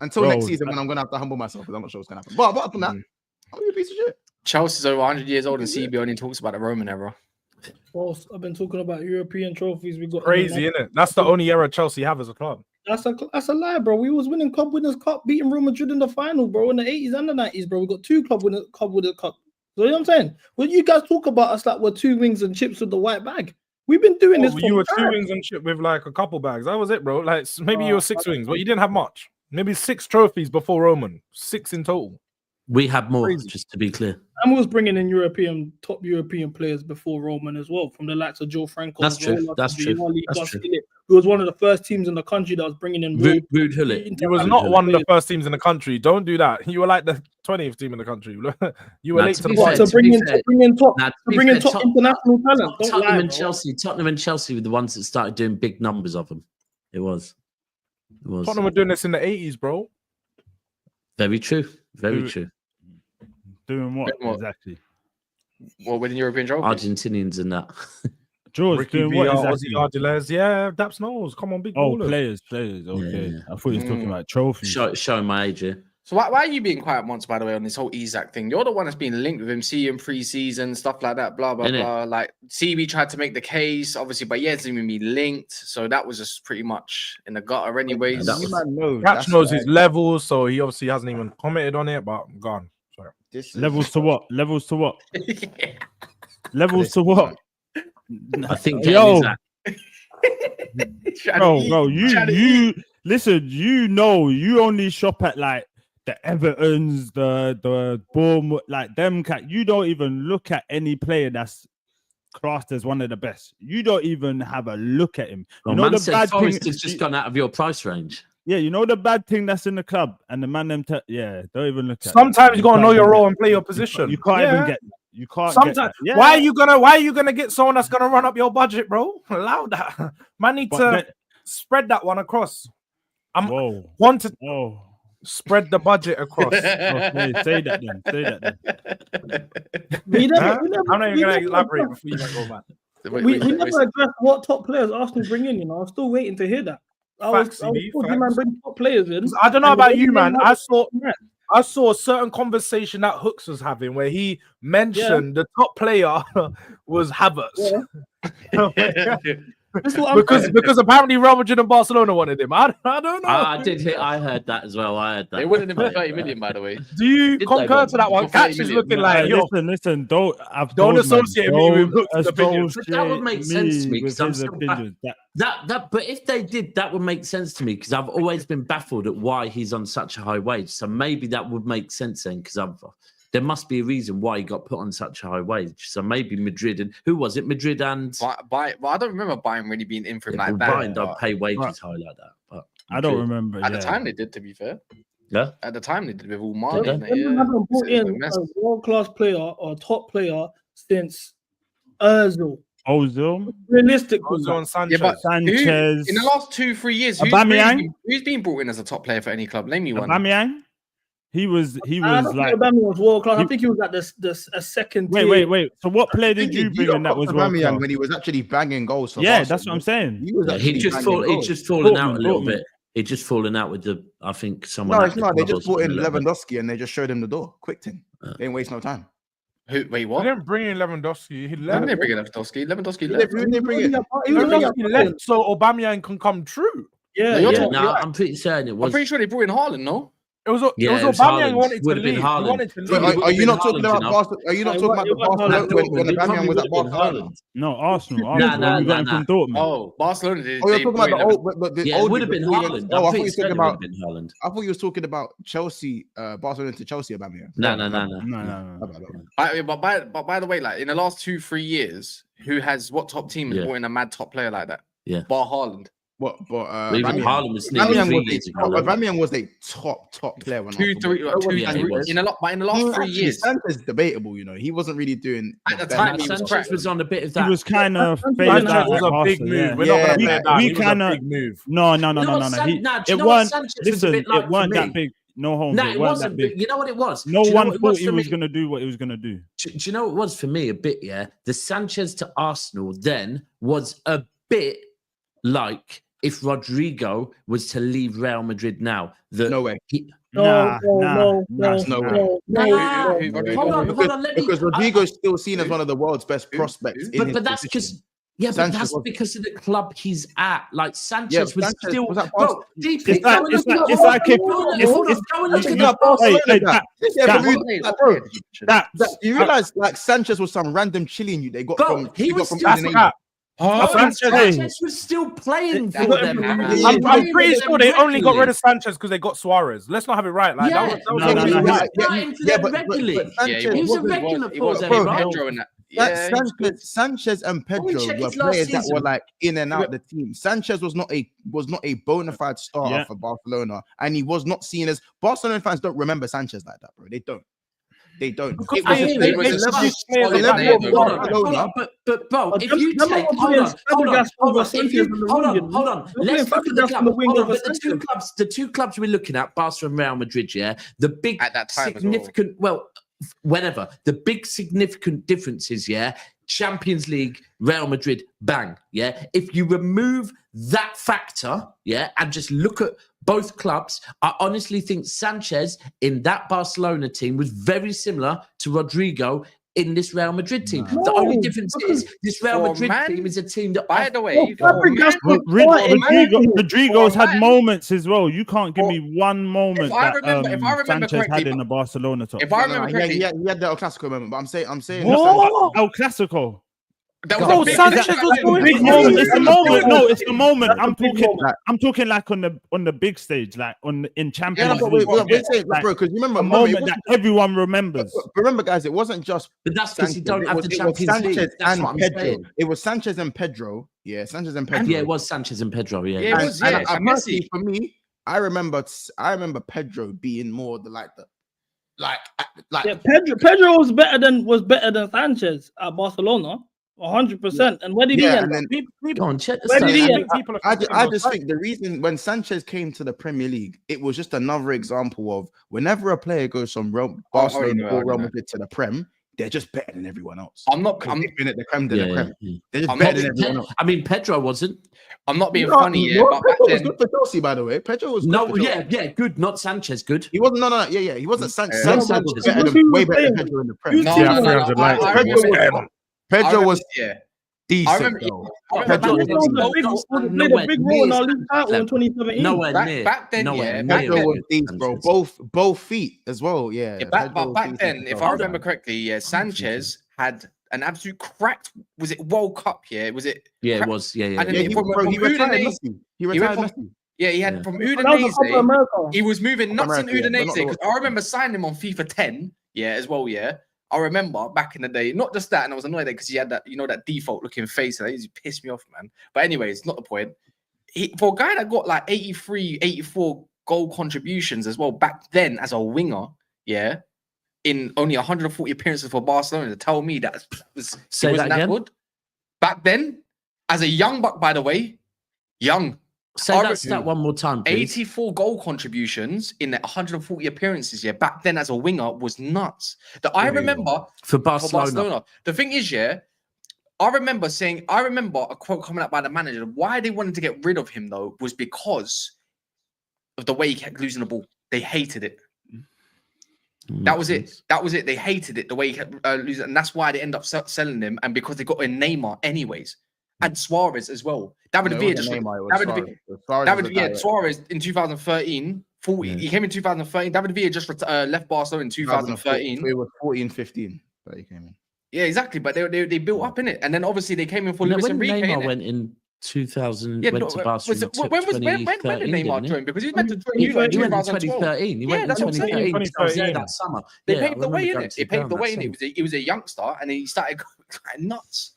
Until next season when I'm going to have to humble myself because I'm not sure what's going to happen. But apart from that, I'm a piece of shit. Chelsea's over 100 years old and CB only talks about the Roman era. False. I've been talking about European trophies. We got crazy, innit? That's the only era Chelsea have as a club. That's a lie, bro. We was winning Cup Winners' Cup, beating Real Madrid in the final, bro, in the 80s and the 90s, bro. We got 2 Cup Winners' Cup. So you know what I'm saying? When you guys talk about us like we're 2 wings and chips with the white bag, we've been doing this. You were 2 wings and chip with like a couple bags. That was it, bro. Like maybe you were 6 wings, but you didn't have much. Maybe 6 trophies before Roman. 6 in total. We had more, Crazy. just to be clear. And we was bringing in top European players before Roman as well, from the likes of Joe Franco. That's true. Zola, That's true. Vialli, That's Gus true. Hill. Who was one of the first teams in the country that was bringing in Rude Hullet. He was not one of the first teams in the country. Don't do that. You were like the 20th team in the country. You were late to the party. To bring in top international talent. Tottenham and Chelsea were the ones that started doing big numbers of them. It was. Tottenham were doing this in the 80s, bro. Very true. Very true. Doing what exactly? Well, winning European trophy. Argentinians and that. George doing what exactly? Ozzy yeah, Daps knows. Come on, big ballers. Players. Okay, Yeah. I thought you were talking about trophies. Showing my age here. So why are you being quiet, Monts, by the way, on this whole Isak thing? You're the one that's been linked with him, see him pre-season, stuff like that, blah, blah, blah. Like, CB tried to make the case, obviously, but he hasn't even been linked. So that was just pretty much in the gutter anyways. Catch knows his levels, so he obviously hasn't even commented on it, but I'm gone. Sorry. Levels to what? Levels to what? Levels to what? I think bro, you listen, you only shop at like the Evertons, the Bournemouth, like them cat. You don't even look at any player that's classed as one of the best. You don't even have a look at him. Well, you know man the bad thing has just gone out of your price range. Yeah, you know the bad thing that's in the club, and the man them don't even look at. Sometimes you gotta know your role and play your position. You can't even get. You can't. Sometimes. Why are you gonna get someone that's gonna run up your budget, bro? Allow that. Man need to spread that one across. Want to spread the budget across. Okay, say that then. I'm not even gonna elaborate before you go back. We never addressed what top players Arsenal bring in. I'm still waiting to hear that. I was told man bring top players in. I don't know about you, man. I saw a certain conversation that Hooks was having where he mentioned the top player was Havertz. Because apparently Real Madrid and Barcelona wanted him. I don't know. I heard that as well. They wanted him for 30 million, by the way. Do you concur to that one? Catch is looking like listen. Don't associate me with Hooks' opinion. That would make sense to me because I'm still but if they did, that would make sense to me because I've always been baffled at why he's on such a high wage. So maybe that would make sense then because there must be a reason why he got put on such a high wage. So maybe Madrid and who was it? Madrid and well, I don't remember Bayern really being in for him like that. Bayern don't pay wages high like that. But I don't remember. At the time they did, to be fair. Yeah. At the time they did with all Marley. They haven't brought in a world-class player or top player since Ozil. Realistically, Ozil and Sanchez. Yeah, Sanchez. In the last 2-3 years, who's been brought in as a top player for any club? Name me one. Aubameyang? He was like Aubameyang was world class. I think he was at a second. Wait. So what player did you bring in that was world class? When he was actually banging goals? For That's what I'm saying. He just fallen out a little bit. He just fallen out with I think someone. No, it's not. They just brought in Lewandowski and they just showed him the door. Quick thing. They didn't waste no time. Wait, what? They didn't bring in Lewandowski. He left. They didn't bring in Lewandowski. Lewandowski left. Who did they bring in? Lewandowski left so Aubameyang can come true. I'm pretty certain it was. I'm pretty sure they brought in Haaland, no? It was Aubameyang wanted to leave. Are you not talking about Barcelona? Are you not talking about the Barcelona when Aubameyang was at Barcelona? No, Arsenal. No. Oh, Barcelona did. Oh, you're talking about the old. It would have been Haaland. Oh, I thought you were talking about Haaland. I thought you were talking about Chelsea, Barcelona to Chelsea Aubameyang. No. But by the way, like in the last 2-3 years, what top team is brought in a mad top player like that? Yeah, bar Haaland. Haaland was Aubameyang was a top player when in the last 3 years. Sanchez is debatable, you know. He wasn't really doing at the time. Sanchez was on a bit of that. He was kind of phased out. Was a big move. We're not going to play that. We kind of move. No. It weren't. Listen, it weren't that big. No, Holmes. It wasn't big. You know what it was? No one thought he was going to do what he was going to do. Do you know what it was for me? A bit, yeah. The Sanchez to Arsenal then was a bit like if Rodrigo was to leave Real Madrid now. No way. No. Hold on. Because Rodrigo's still seen as one of the world's best prospects. But that's because. Yeah, but that's because of the club he's at. Like Sanchez was still. Bro, it's like you realize like Sanchez was some random Chilean they got from. He was Sanchez was still playing for them. I'm pretty sure they only got rid of Sanchez because they got Suarez. Let's not have it right. Like that was regularly. He was a regular for them. Sanchez and Pedro were players that were like in and out the team. Sanchez was not a bona fide starter for Barcelona, and he was not seen as Barcelona fans don't remember Sanchez like that, bro. They don't. But bro, if you take hold on, let's look at the club. The two clubs we're looking at, Barcelona and Real Madrid, the big at that time significant, whenever the big significant differences, Champions League, Real Madrid, bang, If you remove that factor, and just look at both clubs, I honestly think Sanchez in that Barcelona team was very similar to Rodrigo in this Real Madrid team. No. The only difference is this Real Madrid team is a team that, by the way, Rodrigo's had moments as well. You can't give me one moment that Sanchez had in the Barcelona top. If I remember correctly, he had the El Clasico moment, but I'm saying El Clasico. That was Sanchez was a big moment. It's the moment. No, it's the moment. I'm talking like on the big stage, like in Champions League. Because remember, a moment that everyone remembers. Remember, guys, it wasn't just. But that's because you don't have the Champions League. That's what I'm saying. It was Sanchez and Pedro. Yeah, Sanchez and Pedro. Yeah, it was Sanchez and Pedro. Yeah, it was. And for me, I remember Pedro being more Pedro was better than Sanchez at Barcelona. 100%. And where did he end? Go on, check where did he end? I just think the reason when Sanchez came to the Premier League, it was just another example of whenever a player goes from Barcelona or Real Madrid to the Prem, they're just better than everyone else. I'm been at the Prem to the Prem. They're just better than everyone else. I mean, Pedro wasn't. I'm not being funny, but Pedro was good for Chelsea, by the way. Pedro was good. Good. Not Sanchez. Good. He wasn't. No. He wasn't Sanchez. Way better than Pedro in the Prem. Pedro was decent. Pedro played a big role in our league title in 2017. Nowhere near. Back then, Pedro was decent, bro. Both feet as well. But back then, if I remember correctly, Sanchez had an absolute cracked. Was it World Cup? Was it? Yeah, it was. Yeah. And then he retired Messi. He had from Udinese. He was moving nuts in Udinese because I remember signing him on FIFA 10. As well. I remember back in the day, not just that, and I was annoyed because he had that, that default looking face, and it pissed me off, man. But anyways, not the point. For a guy that got like 83, 84 goal contributions as well back then as a winger, in only 140 appearances for Barcelona, to tell me that wasn't that good. Back then, as a young buck, by the way, Say that stat one more time, please. 84 goal contributions in 140 appearances. Back then as a winger was nuts. I remember for Barcelona. The thing is, I remember a quote coming out by the manager. Why they wanted to get rid of him though was because of the way he kept losing the ball. They hated it. That was it. They hated it the way he kept losing, and that's why they end up selling him. And because they got in Neymar anyways. And Suarez as well. Suarez in 2013, 40. He came in 2013. David Villa just left Barcelona in 2013. It was 14-15 that he came in. Yeah, exactly. But they built up in it, and then obviously they came in for Luis Enrique. Neymar went in 2000. Went to Barcelona. When did Neymar join? Because he went to in 2013. He went in 2013. That summer. They paved the way in it. It paved the way in it. He was a youngster, and he started going nuts.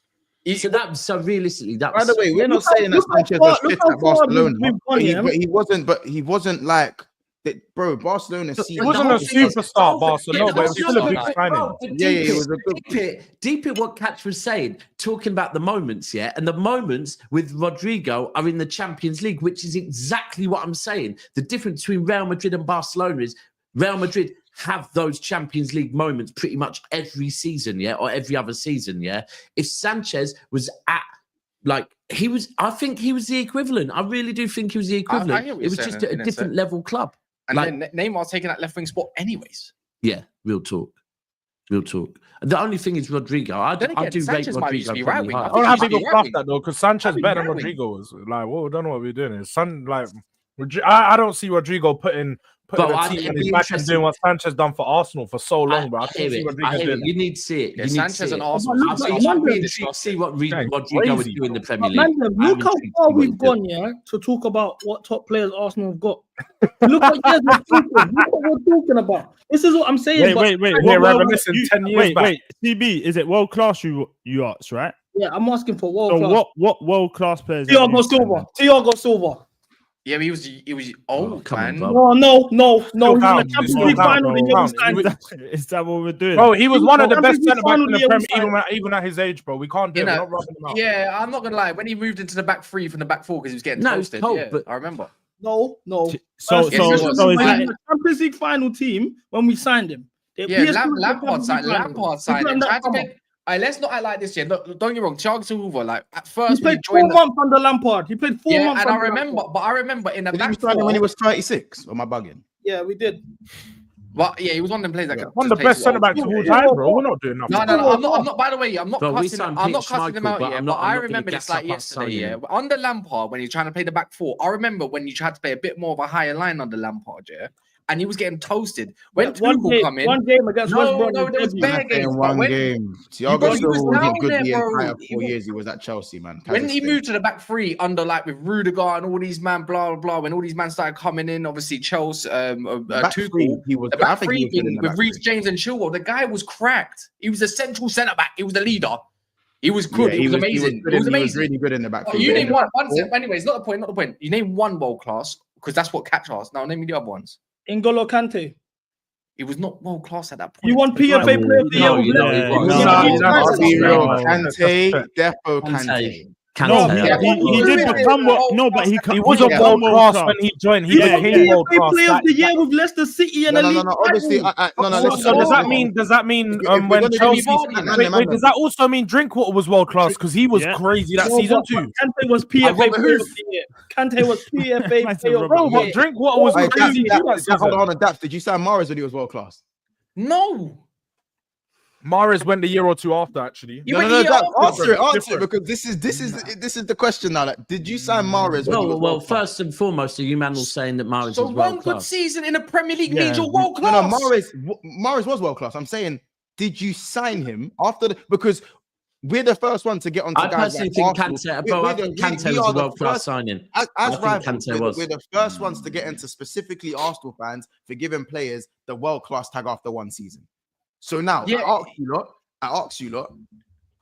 So realistically, that. By the way, we're not saying that Sanchez was fit at Barcelona, but he wasn't like that, bro. Barcelona. He wasn't a superstar Barcelona, but it was still a big signing. It was a good. Deep in what Catch was saying, talking about the moments, and the moments with Rodrigo are in the Champions League, which is exactly what I'm saying. The difference between Real Madrid and Barcelona is Real Madrid have those Champions League moments pretty much every season, or every other season, If Sanchez was at, I think he was the equivalent. I really do think he was the equivalent. It was just a different level club. And then Neymar's taking that left wing spot anyways. Yeah, real talk. The only thing is Rodrigo. I do rate Rodrigo. I don't have people fluff that though, because Sanchez better than Rodrigo was. Like, I don't know what we're doing. I don't see Rodrigo putting putting Bro, the I team think on it'd his be back and interesting. doing what Sanchez done for Arsenal for so long, bro. I I can't hear see it. Rodrigo I hear doing it. You need to see it. Yeah, You need Sanchez to see and it. Arsenal. But I've look, seen man, be I disgusting. see what Gang, Rodrigo is crazy, doing in the bro. Premier But League. man, I'm look how intrigued to far see what we've he's doing. gone, yeah, to talk about what top players Arsenal have got. Look what years we're talking. Look what we're talking about. This is what I'm saying. Wait. We're reminiscing 10 years back. Wait. CB, is it world class? You asked, right? Yeah, I'm asking for world So class. what world class players? have you Thiago Silva. Yeah, but he was old, come on, man. bro. No. He was in the counts. Champions Still League counts, final the bro. year we signed him. Is that what we're doing? Bro, he was one of the Champions best League centre backs in final the year we Premier, signed even at his age, bro. We can't do You it. We're know, not rubbing him out. yeah, I'm not gonna lie. When he moved into the back three from the back four because he was getting No, it's toasted. cold, Yeah, but- I remember. No. So he was is in that the Champions League final team when we signed him. Yeah, PSG Lampard signed him. Tried to him. make. Let's not act like this. Yeah, look, don't get wrong. Thiago Silva, like at He first when played he 4 joined. months under Lampard. He played 4 Yeah, months. and I under remember, Lampard. but I remember in the Did back you sign him when he four. was 36? Or am I bugging? Yeah, we did. But yeah, he was one of them players that could One of the just play best for centre old backs of people. all Yeah. time, bro. We're not doing nothing. No, I'm not. By the way, I'm not Bro, we cussing. signed I'm not Peter cussing him Schmeichel, out but yet. I'm But not I gonna remember gas this like up us yesterday. signing Yeah, him. under Lampard when he was trying to play the back four. I remember when you tried to play a bit more of a higher line under Lampard. Yeah, and he was getting toasted when Tuchel come in. One game against West Brom. No, there was debut. bare games. In But one when game. Bro, Thiago he Silva was wasn't down good there, the bro. entire He 4 was- years he was at Chelsea, man. when he Kazakhstan. moved to the back three under like with Rudiger and all these man, blah blah blah. When all these men started coming in, obviously Chels, Back Tuchel, three, he was the good. I back think he three was good in thing the with back Reece three. James and Chilwell, the guy was cracked. He was a central centre back. He was the leader. He was good. Yeah, he was amazing. He was really good in the back Oh, three. you But name in the one. back four, Anyways, not the point. Not the point. You name one world class because that's what catch us. Now name me the other ones. N'Golo Kante. He was not world class at that point. He won PFA Player of the Year. No, with you know, Leicester. he was. No, I'll be real. no. Kante, Defo Kante. No, Kante. he did become what? No, but he wasn't Yeah. world class when he joined. He Yeah, became world PFA class. Player of the Year with Leicester City and No, the no, league. no. Obviously, no. So does that mean? Does that mean If we're when gonna do Chelsea? Vardy, Wait, does that also mean Drinkwater was world class because he was Yeah. crazy that season too? Kante was PFA Robert Player of Huth. the Year. Kante was PFA Player of Bro, the Bro, but Year. Drinkwater was Hey, crazy too that hold season. on, Daps. Did you sign Mares when he was world class? No. Mahrez went the year or two after, actually. You No, went no, the no. year Daps, after. answer it because this is the question now. Like, did you sign Mares when he was Well, world class? first and foremost, are you man all saying that Mahrez So was one world good class? season in the Premier League Yeah. means you're world No, class. Mares was world class. I'm saying, did you sign him because we're the first one to get onto I guys personally like think Arsenal. Kante, bro, I think Kante was a world class signing. As I think rivals, Kante was. we're the first ones to get into specifically Arsenal fans for giving players the world class tag after one season. So now, Yeah. I ask you lot,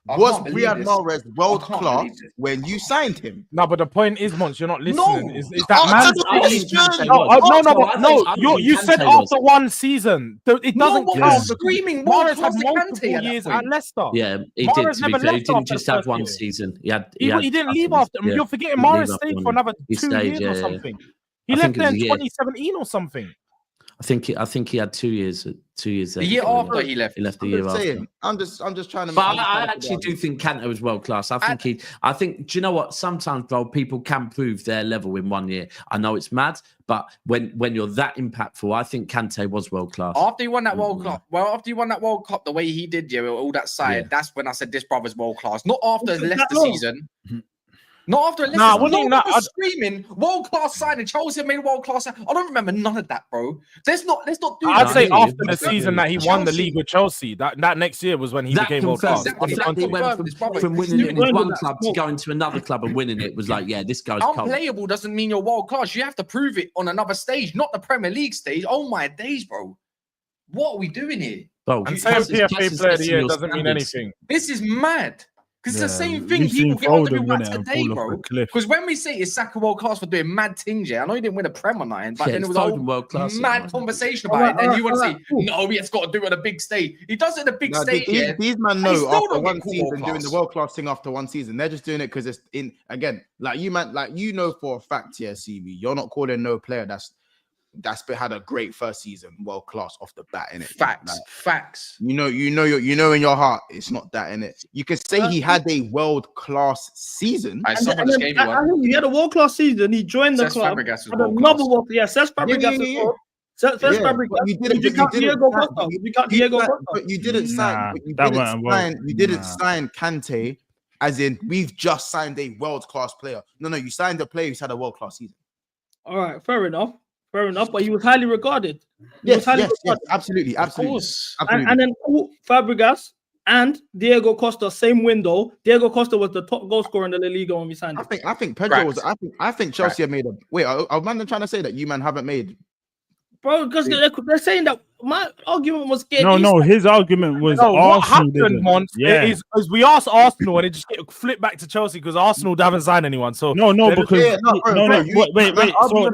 I was can't believe Riyad this. Mahrez world I can't class believe this. when you signed him? No, but the point is, Monts, you're not listening. No. Is that Answer man? the I think question. Kante No, was. no, I but no. think You said Kante was. after one season. It doesn't No, count. I was because screaming world Mahrez class had to Kante multiple at that years point. at Leicester. Yeah, he Mahrez did. To be never fair, he left didn't after just the have first one year. season. He didn't leave after. Yeah. You're forgetting He didn't Mahrez leave after stayed one for year. another He 2 stayed, years or yeah. something. He I left think it there was in a year. 2017 or something. I think he had 2 years. 2 years there. The year before after he left. He left the I'm year just after. saying. I'm just trying to. But I'm just I trying to actually figure do out- think Kante was world class. I think do you know what? Sometimes, bro, people can prove their level in 1 year. I know it's mad, but when you're that impactful, I think Kante was world class. After he won that World Cup, the way he did, yeah, with all that side, Yeah. that's when I said this brother's world class. Not after It's the that Leicester long. season. Not after a Leicester Nah, season. wouldn't No he one not- was screaming world class signing. Chelsea made world class. I don't remember none of that, bro. Let's not do I'd that. say I hear you. after the I season hear that he you. won the Chelsea. league with Chelsea, that next year was when he That became world confirms class. the fact that he went from winning it in his one club to going to another club and winning it was like, yeah, this guy's cold. Unplayable doesn't mean you're world class. You have to prove it on another stage, not the Premier League stage. Oh my days, bro. What are we doing here? Bro, And Cass saying is PFA Player of the Year your doesn't mean standards. anything. This is mad. Because it's the same thing. We've seen People get onto me Foden about win it and today, fall off bro. a cliff. Because when we say is Saka world class for doing mad things, yeah, I know he didn't win a Prem or nothing, but Yeah, then it it's was a whole Foden world class at the mad moment. conversation about it. And then you want to say, cool. no, he has got to do it on a big stage. He does it on a big No, stage, yeah. these man He know still after don't get one called season world doing class. the world class thing after one season. They're just doing it because it's in again. Like you man, like you know for a fact here, CB, you're not calling no player that's had a great first season world class off the bat in it. Facts. You know in your heart it's not that in it. You could say he had a world class season. Someone just gave you I one. think he had a world class season. He joined the Cesc club. Fabregas was Had world another class. world. Yeah, Cesc Fabregas. Yeah. Cesc Yeah, Fabregas. but you didn't- Did you but you count didn't Diego sign- Costa? Did you count Diego Costa? But you didn't sign. But you that didn't wasn't world- sign. You didn't nah. sign Kante, as in we've just signed a world class player. No, you signed a player who's had a world class season. All right, fair enough. Fair enough, but he was highly regarded. Yes, absolutely. Of course. And then Fabregas and Diego Costa, same window. Diego Costa was the top goal scorer in the La Liga when we signed him. I think Pedro was. I think Chelsea have made a. Wait, are man trying to say that you man haven't made? Bro, because they're saying that my argument was scared. No, his argument was what Arsenal. happened, Monts, is we asked Arsenal and it just flipped back to Chelsea because Arsenal haven't signed anyone. So no, because wait. So, don't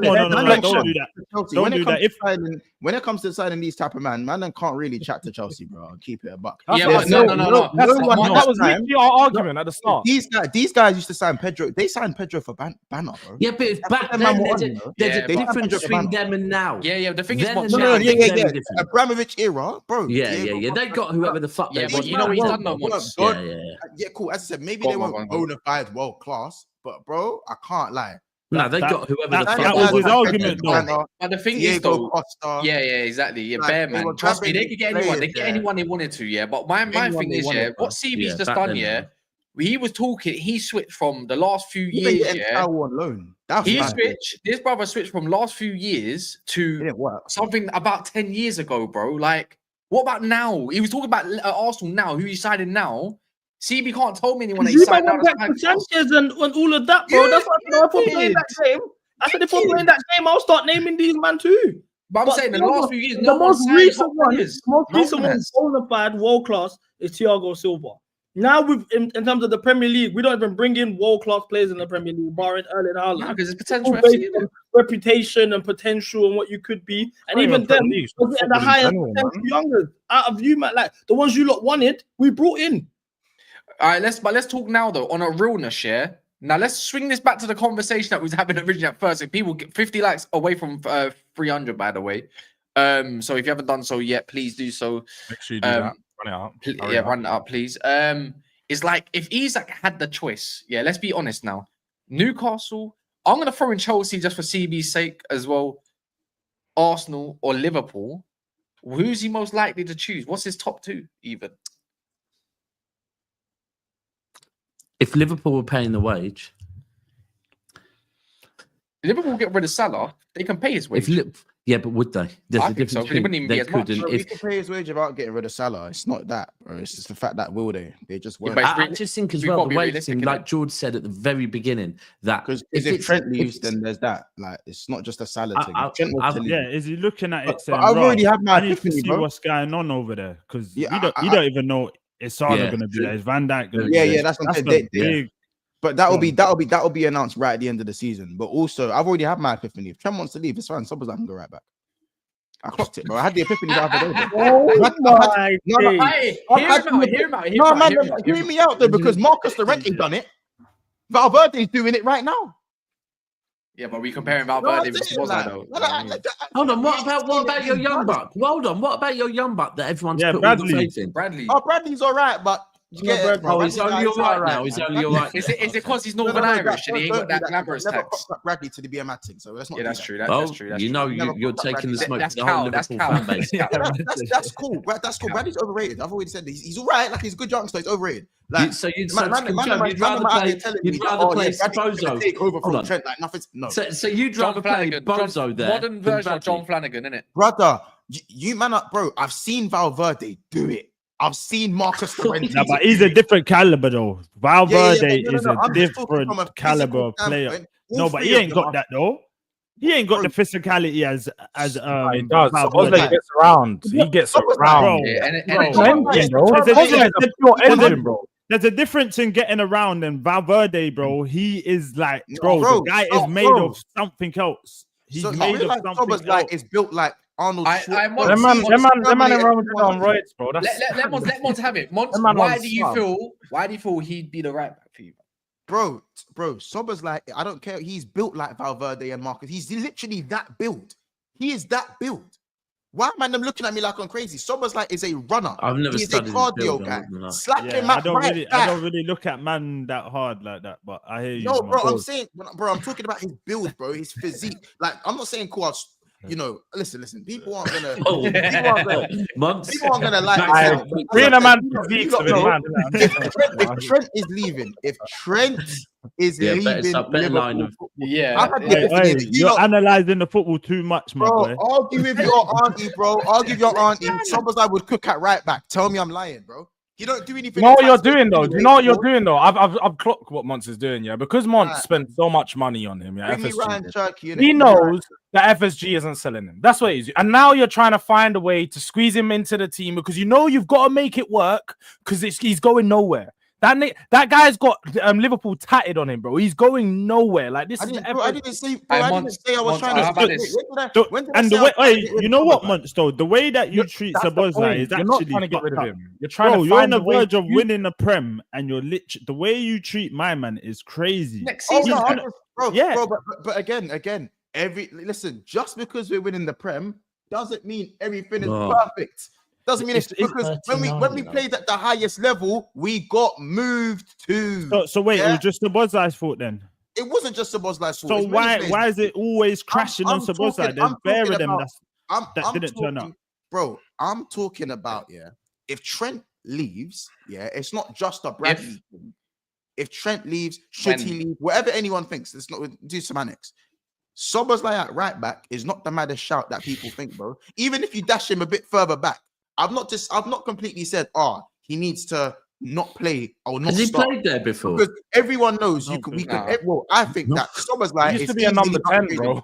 do that. Don't do that. When it comes to signing these type of man can't really chat to Chelsea, bro. I'll keep it a buck. No. That was literally our argument at the start. These guys used to sign Pedro. They signed Pedro for Banner, bro. Yeah, but if back then there's a difference between them and now. Yeah. The thing is, Abramovich era, bro. Yeah. They got whoever the fuck they want. You know what he's done though once. Yeah, cool. As I said, maybe they weren't bona fide world class, but bro, I can't lie. No, they got whoever the fuck. That was his argument, though. But the thing is, though, exactly. Yeah, bear man. Trust me, they could get anyone. They could get anyone they wanted to. Yeah, but my thing is, what CB's just done. He was talking. He switched from the last few years. This brother switched from last few years to something about 10 years ago, bro. Like, what about now? He was talking about Arsenal now. Who he's signing now? CB can't tell me anyone that he signed now. Sanchez and all of that, bro. That's what I said. If I'm playing that game, if I'm playing that game, I'll start naming these man too. But I'm saying in the last few years, the most recent one, bona fide, world class, is Thiago Silva. Now, in terms of the Premier League, we don't even bring in world-class players in the Premier League, barring Erling Haaland. No, because it's potential FC, reputation and potential and what you could be. And even then, we're getting the highest potential youngers out of you, man. Like, the ones you lot wanted, we brought in. All right, let's talk now, though, on a realness, yeah? Now, let's swing this back to the conversation that we was having originally at first. If people get 50 likes away from 300, by the way. So if you haven't done so yet, please do so. Make sure you do that. Run it up. Run it up, please. It's like if Isak had the choice, let's be honest now. Newcastle, I'm going to throw in Chelsea just for CB's sake as well. Arsenal or Liverpool. Who's he most likely to choose? What's his top two, even? If Liverpool were paying the wage, Liverpool get rid of Salah, they can pay his wage. Yeah, but would they? I think so. They wouldn't even be as much. They could pay his wage without getting rid of Salah. It's not that, bro. It's just the fact that will they? They just won't. I just think as well the wage thing, like Jordz said at the very beginning, that because if Trent leaves, then there's that. Like it's not just a Salah thing. Is he looking at it saying, I've already had my I need to see what's going on over there because you don't even know is Salah going to be there? Is Van Dijk going to be there? That's what I'm saying. But that'll be announced right at the end of the season. But also, I've already had my epiphany. If Trent wants to leave, it's fine. Somebody's I can go right back. I clocked it, bro. I had the epiphany the other day. Hear me out though, because Marcus Llorente done it. Valverde's doing it right now. Yeah, but we comparing Valverde with Sbozo though. Hold on, what about your young buck? Hold on, what about your young buck that everyone's put all the faith in? Bradley. Oh, Bradley's all right, but he's only all right now. He's only all right. Is it because he's Northern Irish and he ain't got that glamorous tax? Bradley to the BMAT, so let's not. Yeah, that's true. That's true. You know, you're taking the smoke. That's cow. That's cool. That's cool. Bradley's overrated. I've already said he's all right. Like he's a good youngster. He's overrated. Like, you'd rather play Sbozo. Take over from Trent. Like nothing. No. So you'd rather play Sbozo there. Modern version of John Flanagan, innit? Brother, you man up, bro. I've seen Valverde do it. I've seen Marcus Llorente. No, but he's a different caliber, though. Valverde is a different caliber player. No, but he ain't got that, though. He ain't got the physicality as he does. Valverde gets around. He gets around. There's a difference in getting around and Valverde, bro. He is like, the guy is made of something else. He's made of something else. Like it's built like Arnold. The man in Rome on roids, bro. Let Monts have it. Monts, why do you feel he'd be the right back for you? Bro, Sober's like, I don't care. He's built like Valverde and Marcus. He's literally that build. He is that build. Why am I looking at me like I'm crazy? Sober's like is a runner. I've never He's a cardio guy. Slap him up I don't really look at man that hard like that, but I hear you. No, bro, I'm saying, I'm talking about his build, bro, his physique. Like, I'm not saying cool. you know, listen. People aren't gonna. Months. People aren't gonna like. Bring a man If Trent is leaving, you're analysing the football too much, my boy. Argue with your auntie, bro. Argue with your auntie. Szoboszlai would cook at right back. Tell me I'm lying, bro. You don't do anything. You know what you're doing though. Do you know what you're doing though? I've clocked what Monts is doing, yeah. Because Monts spent so much money on him, yeah. He knows that FSG isn't selling him. That's what he's. And now you're trying to find a way to squeeze him into the team because you know you've got to make it work because he's going nowhere. That guy's got Liverpool tatted on him, bro. He's going nowhere. Like this. I didn't say I was trying to. And the way, you know what, Monts, though, the way that you treat Szoboszlai is actually. You're not trying to get rid of him. You're trying to. You're on the verge of winning the Prem, and you're literally the way you treat my man is crazy. Next season, but again, listen. Just because we're winning the Prem doesn't mean everything is perfect. Doesn't mean it's because when we played at the highest level, we got moved to. So wait, it was just Szoboszlai's fault then? It wasn't just Szoboszlai's fault. So why is it always crashing on Szoboszlai? There's bare of them that didn't turn up. Bro, I'm talking about if Trent leaves, it's not just a Bradley thing. If Trent leaves, should he leave? Whatever anyone thinks, let's not do semantics. Szoboszlai at right back is not the maddest shout that people think, bro. Even if you dash him a bit further back. I've not completely said, he needs to not play or not. Has he start. played there before? Because everyone knows I think that Szoboszlai used to be a number 10, bro.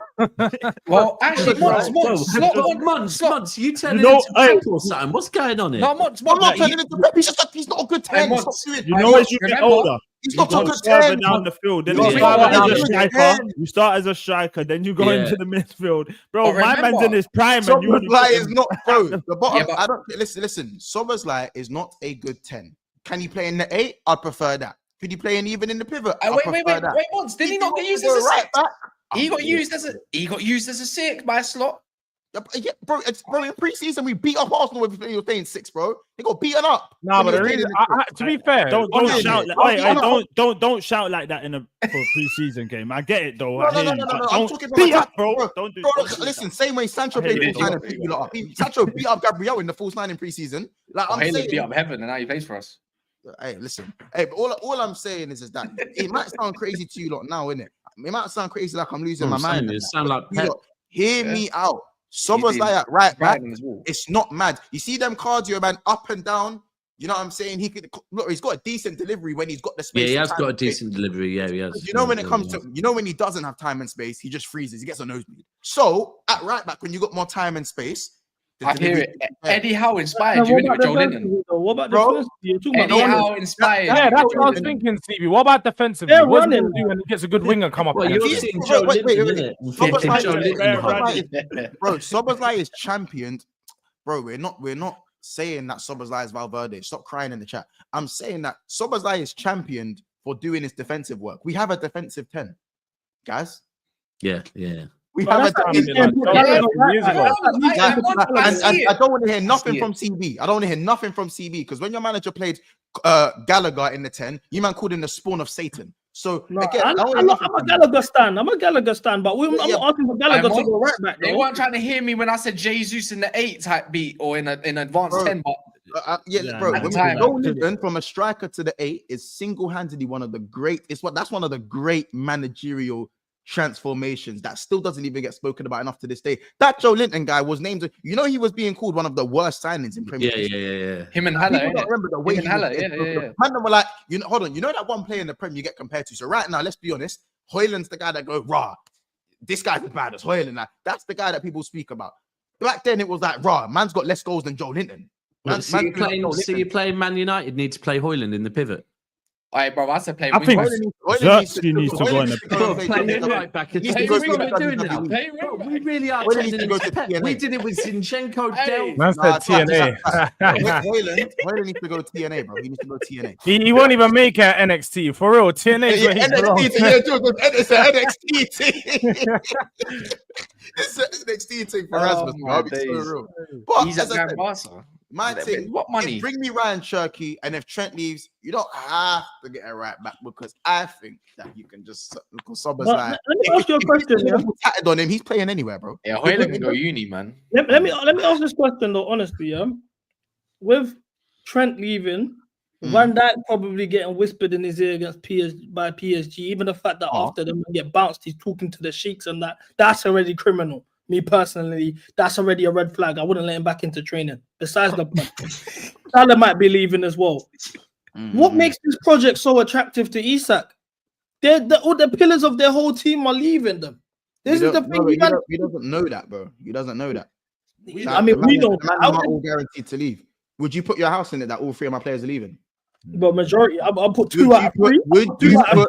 Well, actually, Monts, you turn into Pep or something. What's going on here? No, Monts, I'm not turning into Pep. He's not a good 10. You know, as you get older, he's not a good 10 down the field. Then you start as a striker, then you go into the midfield, bro. My man's in his prime. Szoboszlai is not, bro. The bottom. I don't listen. Szoboszlai is not a good 10. Can he play in the 8? I'd prefer that. Could he play even in the pivot? Wait, Monts. Did he not get used as a right back? He got used as a 6 by a slot. Yeah, bro. In pre-season we beat up Arsenal if he was playing 6, bro. He got beaten up. No, but to be fair, don't shout like that in a pre-season game. I get it though. No. I'm talking about beat up, bro. Don't do. Listen, same way Sancho played full 9 and beat you lot up. Sancho beat up Gabriel in the full 9 in pre-season. Like I'm saying, beat up Heaven, and now he plays for us. Hey, listen. Hey, but all I'm saying is that it might sound crazy to you lot now, innit? It might sound crazy like I'm losing my mind. It sound like Pep. Hear me out. Szoboszlai at right back, it's not mad. You see them cardio, man, up and down. You know what I'm saying? He's got a decent delivery when he's got the space. Yeah, he has got a decent delivery. Yeah, he has. You know, when it comes to, when he doesn't have time and space, he just freezes. He gets a nosebleed. So at right back, when you got more time and space, I hear it. Eddie Howe inspired you, innit, with Joe Linton? What about the first? Eddie Howe inspired. Yeah, that's what I was thinking, CB. What about defensively? What's he do when he gets a good winger come up? You're seeing Joe Linton, bro. Szoboszlai is championed. Bro, we're not saying that Szoboszlai is Valverde. Stop crying in the chat. I'm saying that Szoboszlai is championed for doing his defensive work. We have a defensive 10, guys. Yeah. We have a defensive 10. I don't want to hear nothing from CB. I don't want to hear nothing from CB because when your manager played Gallagher in the 10, you man called him the spawn of Satan. So again, I'm a Gallagher stan. I'm not asking for Gallagher to go right back. They weren't trying to hear me when I said Jesus in the 8 type beat or in advanced 10. But bro. Joe Linton from a striker to the 8 is single-handedly one of the great. That's one of the great managerial transformations that still doesn't even get spoken about enough to this day. That Joe Linton guy was named, he was being called one of the worst signings in Premier League. Yeah. Him and Haller. Remember the way Man were like, hold on, that one player in the Premier you get compared to. So right now, let's be honest, Højlund's the guy that go, rah, this guy's as bad as Højlund. That's the guy that people speak about. Back then it was like, rah, man's got less goals than Joe Linton. You're playing Man United need to play Højlund in the pivot. All right, bro, I said play. I think Zertsky needs to go in the right back. We really are We did it with Zinchenko. Man said TNA. Højlund needs to go to TNA, bro. He needs to go to TNA. He won't even make it NXT. For real, TNA is where he's it's an NXT team. It's an NXT team for Rasmus, bro. It's so real. But he's at Barca. My thing, what money? Bring me Ryan Cherky, and if Trent leaves, you don't have to get a right back because I think that you can just because Sober's like. Let me ask you a question. Liverpool tatted on him. He's playing anywhere, bro. Yeah, Hoyland can go uni, man. Let me ask this question though, honestly, yeah. With Trent leaving, Van Dijk probably getting whispered in his ear against PSG. Even the fact that after them get bounced, he's talking to the sheiks and that's already criminal. Me personally, that's already a red flag. I wouldn't let him back into training. Besides the point, Salah might be leaving as well. What makes this project so attractive to Isak? All the pillars of their whole team are leaving them. This is the thing. He doesn't know that, bro. He doesn't know that. I mean, we know. I'm not all guaranteed to leave. Would you put your house in it that all three of my players are leaving? But majority, I'll put two out of three. Would you put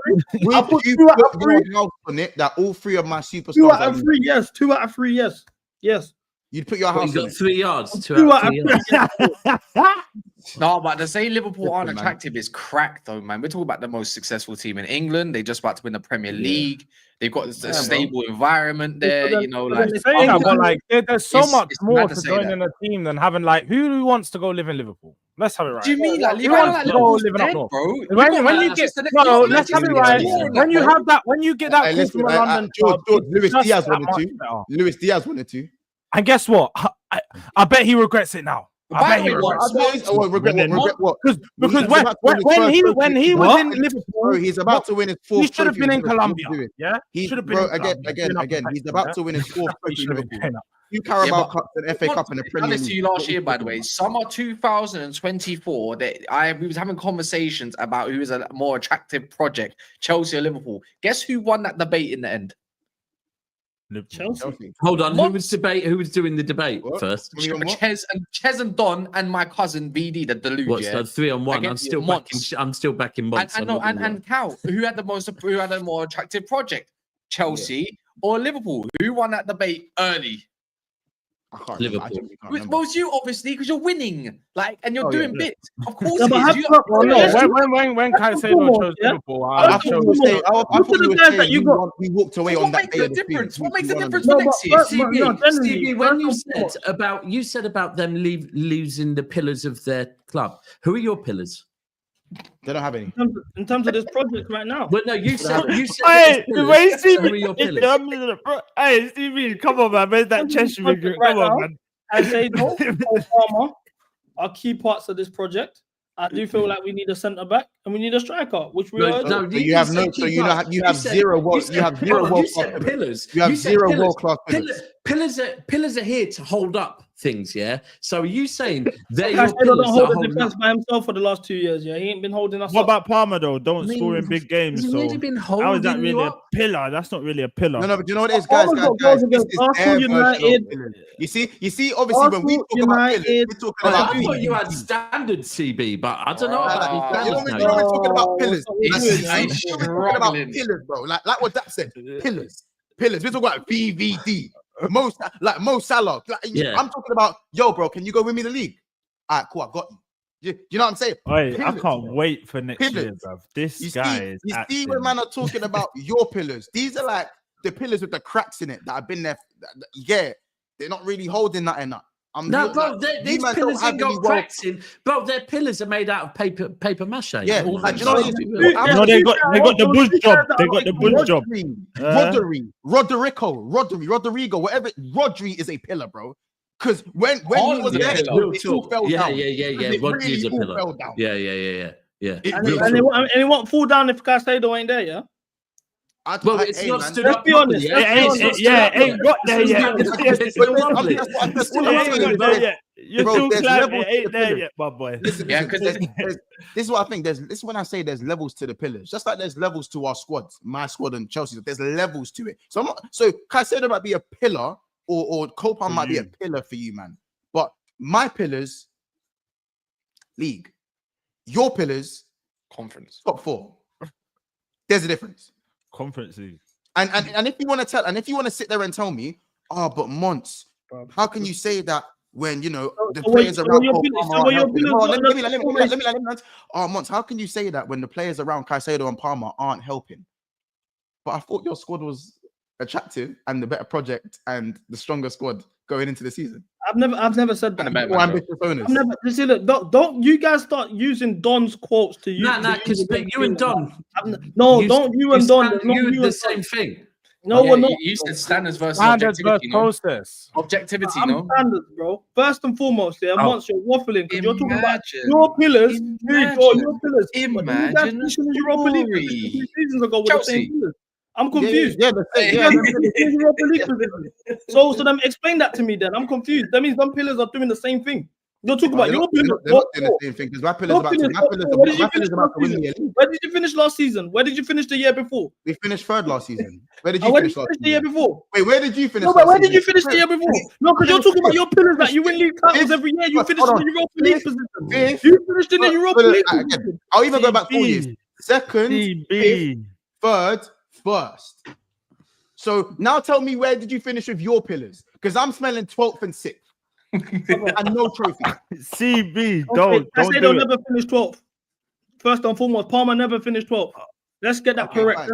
your house on it that all three of my superstars? 2 out of 3, yes. 2 out of 3, yes. Yes. You'd put your house. You got 3 yards. 2 out of 3. No, but to say Liverpool aren't attractive is crack, though, man. We're talking about the most successful team in England. They're just about to win the Premier League. They've got a stable environment there. You know, like there's so much more to joining a team than having like who wants to go live in Liverpool. Let's have it right. Do you mean like Liverpool's dead, bro? When you get let's have it right. When you have that, when you get that call from a London club, Lewis Diaz wanted to. And guess what? I bet he regrets it now. I bet he regret what? Because when he was in Liverpool, he's about to win his fourth. He should have been in Colombia. Yeah, he should have been again. He's about to win his fourth trophy. 2 Carabao Cups and FA Cup in the Premier League. To you last year, by the way, summer 2024. We was having conversations about who is a more attractive project, Chelsea or Liverpool. Guess who won that debate in the end? Chelsea. Hold on, who was doing the debate first? Chez and Don and my cousin BD, the deluge. What's that 3-on-1? I'm still backing Monts. And Cal, who had the more attractive project? Chelsea or Liverpool? Who won that debate early? Liverpool. Well, it's you obviously because you're winning, and you're doing bits. Of course, when Caicedo chose Liverpool, I thought we walked away on that day. What makes the difference for next year? Stevie, when you said about them losing the pillars of their club, who are your pillars? They don't have any. In terms of this project right now. But no, you said. Hey, Stevie, come on, man. Where's that chest? Come on, man. I say no. Palmer are key parts of this project. I do feel like we need a centre back and we need a striker, which we are. No, you have no. So you have zero. You have zero world class pillars. You have zero world class pillars. Pillars are here to hold up things, yeah. So are you saying they're your pillars don't hold the defense by himself for the last 2 years? Yeah, he ain't been holding us. What about Palmer though? Don't score in big games. He's really been holding. How is that really a pillar? That's not really a pillar. No, but you know what it is, guys. Arsenal, United. You see. Obviously, when we talk about pillars, we're talking about. I thought you had standard CB, but I don't know. We're talking about pillars. We're talking about pillars, bro. Like what that said. Pillars. We're talking about VVD. Mo Salah. I'm talking about, bro, can you go win me the league? All right, cool, I got you. You know what I'm saying? I can't wait for next year, bro. This guy is. You see when man are talking about your pillars. These are like the pillars with the cracks in it that have been there. Yeah, they're not really holding nothing up. Bro, these pillars ain't got cracks in. Bro, their pillars are made out of paper mache. Yeah, they got the bush job. They got the bush job. Rodrigo, whatever. Rodri is a pillar, bro. Because when he was there, it all fell down. Yeah. Rodri's a pillar. Yeah. And it won't fall down if Caicedo ain't there, yeah? It's not stood up. Let's be honest. Ain't got there yet. You're still climbing. It ain't there yet, my boy. Listen, this is what I think. This is when I say there's levels to the pillars. Just like there's levels to our squads, my squad and Chelsea's. There's levels to it. So Caicedo might be a pillar, or Copan might be a pillar for you, man. But my pillars, league. Your pillars, conference. Top 4. There's a difference. Conference League. And if you want to sit there and tell me, but Monts, how can you say that when the players around Monts, how can you say that when the players around Caicedo and Palmer aren't helping? But I thought your squad was attractive and the better project and the stronger squad going into the season. I've never said that. More ambitious owners. I've never. See, look, don't you guys start using Don's quotes to use. No, because you and Don. Don't you and Don. You the same thing. No, we're not. You said standards versus Standards objectivity. versus process. Objectivity, I'm standards, bro. First and foremost, once you're waffling, because you're talking about your pillars. Your pillars. Imagine the Europa League 2 seasons ago with Chelsea. the same pillars. I'm confused. Europa League. So then explain that to me. Then I'm confused. That means some pillars are doing the same thing. You're talking about your pillars. They're not doing the same thing because my pillars about to win the league. Where did you finish last season? Where did you finish the year before? We finished third last season. Where did you finish the year before? Wait, where did you finish? No, but where did you finish the year before? No, because you're talking about your pillars that you win league titles every year. You finished in the Europa League position. You finished in the Europa League position. I'll even go back 4 years. Second, fifth, third, first. So now tell me, where did you finish with your pillars? Because I'm smelling 12th and 6th. And no trophy. CB, don't do it. Never finished 12th. First and foremost, Palmer never finished 12th. Let's get that correct.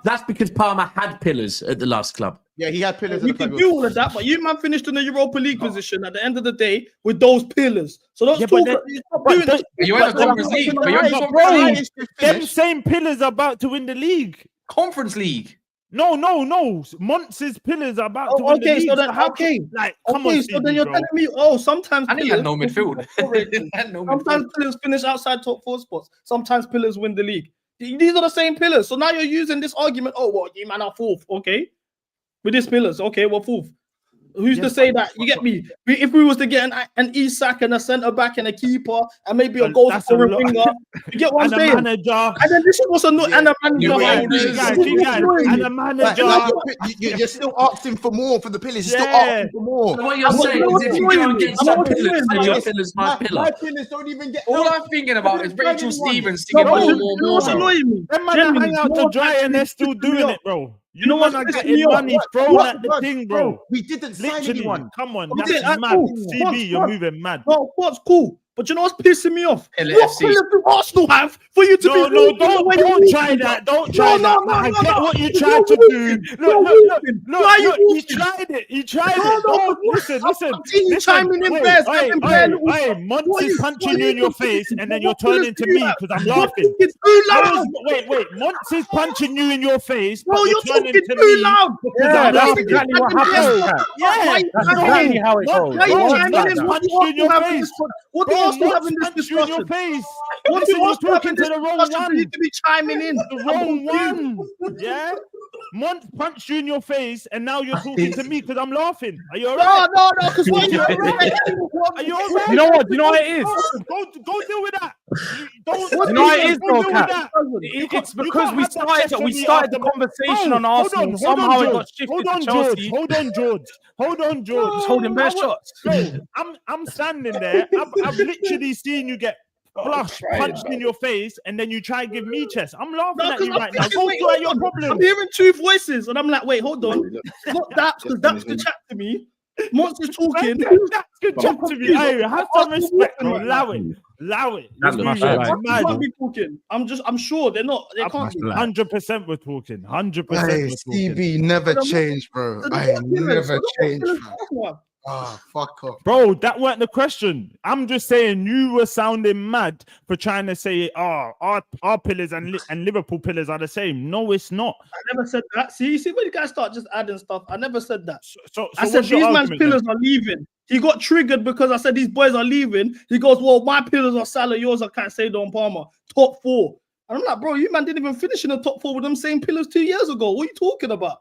That's because Palmer had pillars at the last club. Yeah, he had pillars. You can do all of that, but you man finished in the Europa League position at the end of the day with those pillars. So don't talk. You're in the Conference League. But you're in the Conference League. Them same pillars are about to win the league. Conference League. No. Monts' pillars are about to win the league. So then, come on, so then you're telling me, sometimes and he had no midfield. Sometimes pillars finish outside top 4 spots. Sometimes pillars win the league. These are the same pillars. So now you're using this argument. You man are 4th, okay? With these pillars, okay, well, 4th. Who's to say that? You get me? If we was to get an Isak and a centre back and a keeper and maybe a goal scorer winger, you get what I'm saying? And then this was and a manager. You're still asking for more for the pillars. You're still asking for more. So what you're saying is if you go against some pillars, then your pillar's my pillar. My pillars don't even get. All I'm thinking about is Rachel Stevens singing more. What's annoying me? Them man hang out to dry and they're still doing it, bro. You know what? I'm getting money thrown at the thing, bro. We didn't sign anyone. Come on, that's mad. CB, you're moving mad. No, what's cool? But you know what's pissing me off? What pillars do Arsenal have for you to be? Don't try that. Don't try that. I get what you tried to do. Look, he tried it. He tried it. Listen. Chiming in there. Monts is punching you in your face, and then you're turning to me because I'm laughing. It's too loud. Wait. Monts is punching you in your face. No, you're talking too loud. Yeah, that's exactly what happened. Yeah, that's exactly how it goes. Why are you chiming in? What do you have? What do Arsenal have in this discussion? In your face. What do You're Arsenal have talking in to this the wrong discussion for one. you to be chiming in? The wrong one. Yeah. Monts punched you in your face, and now you're talking to me because I'm laughing. Are you alright? No. Because why you Are you alright? You know what? You know what it is? Go deal with that. You know what it is, though, Kat? It's because we started the conversation on Arsenal. Somehow it got shifted to Chelsea. Hold on, Jordz. Just holding bare shots. Bro, I'm standing there. I've literally seen you get punched in your face, and then you try and give me chest. I'm laughing at you right now. Go through your problem. I'm hearing 2 voices, and I'm like, wait, hold on. It's not that, because that's the chat to me. Monts is talking. That's good chat to me. Hey, have some respect, bro. Allow it. That's my I can't be talking. I'm sure they're not. They can't be. 100% we're talking. 100%. CB never changed, bro. I never changed, bro. Fuck off. Bro, that weren't the question. I'm just saying you were sounding mad for trying to say, our pillars and Liverpool pillars are the same. No, it's not. I never said that. See when you guys start just adding stuff, I never said that. So I said these man's pillars are leaving. He got triggered because I said these boys are leaving. He goes, well, my pillars are Salah, yours are Caicedo and Palmer. Top 4. And I'm like, bro, you man didn't even finish in the top 4 with them same pillars 2 years ago. What are you talking about?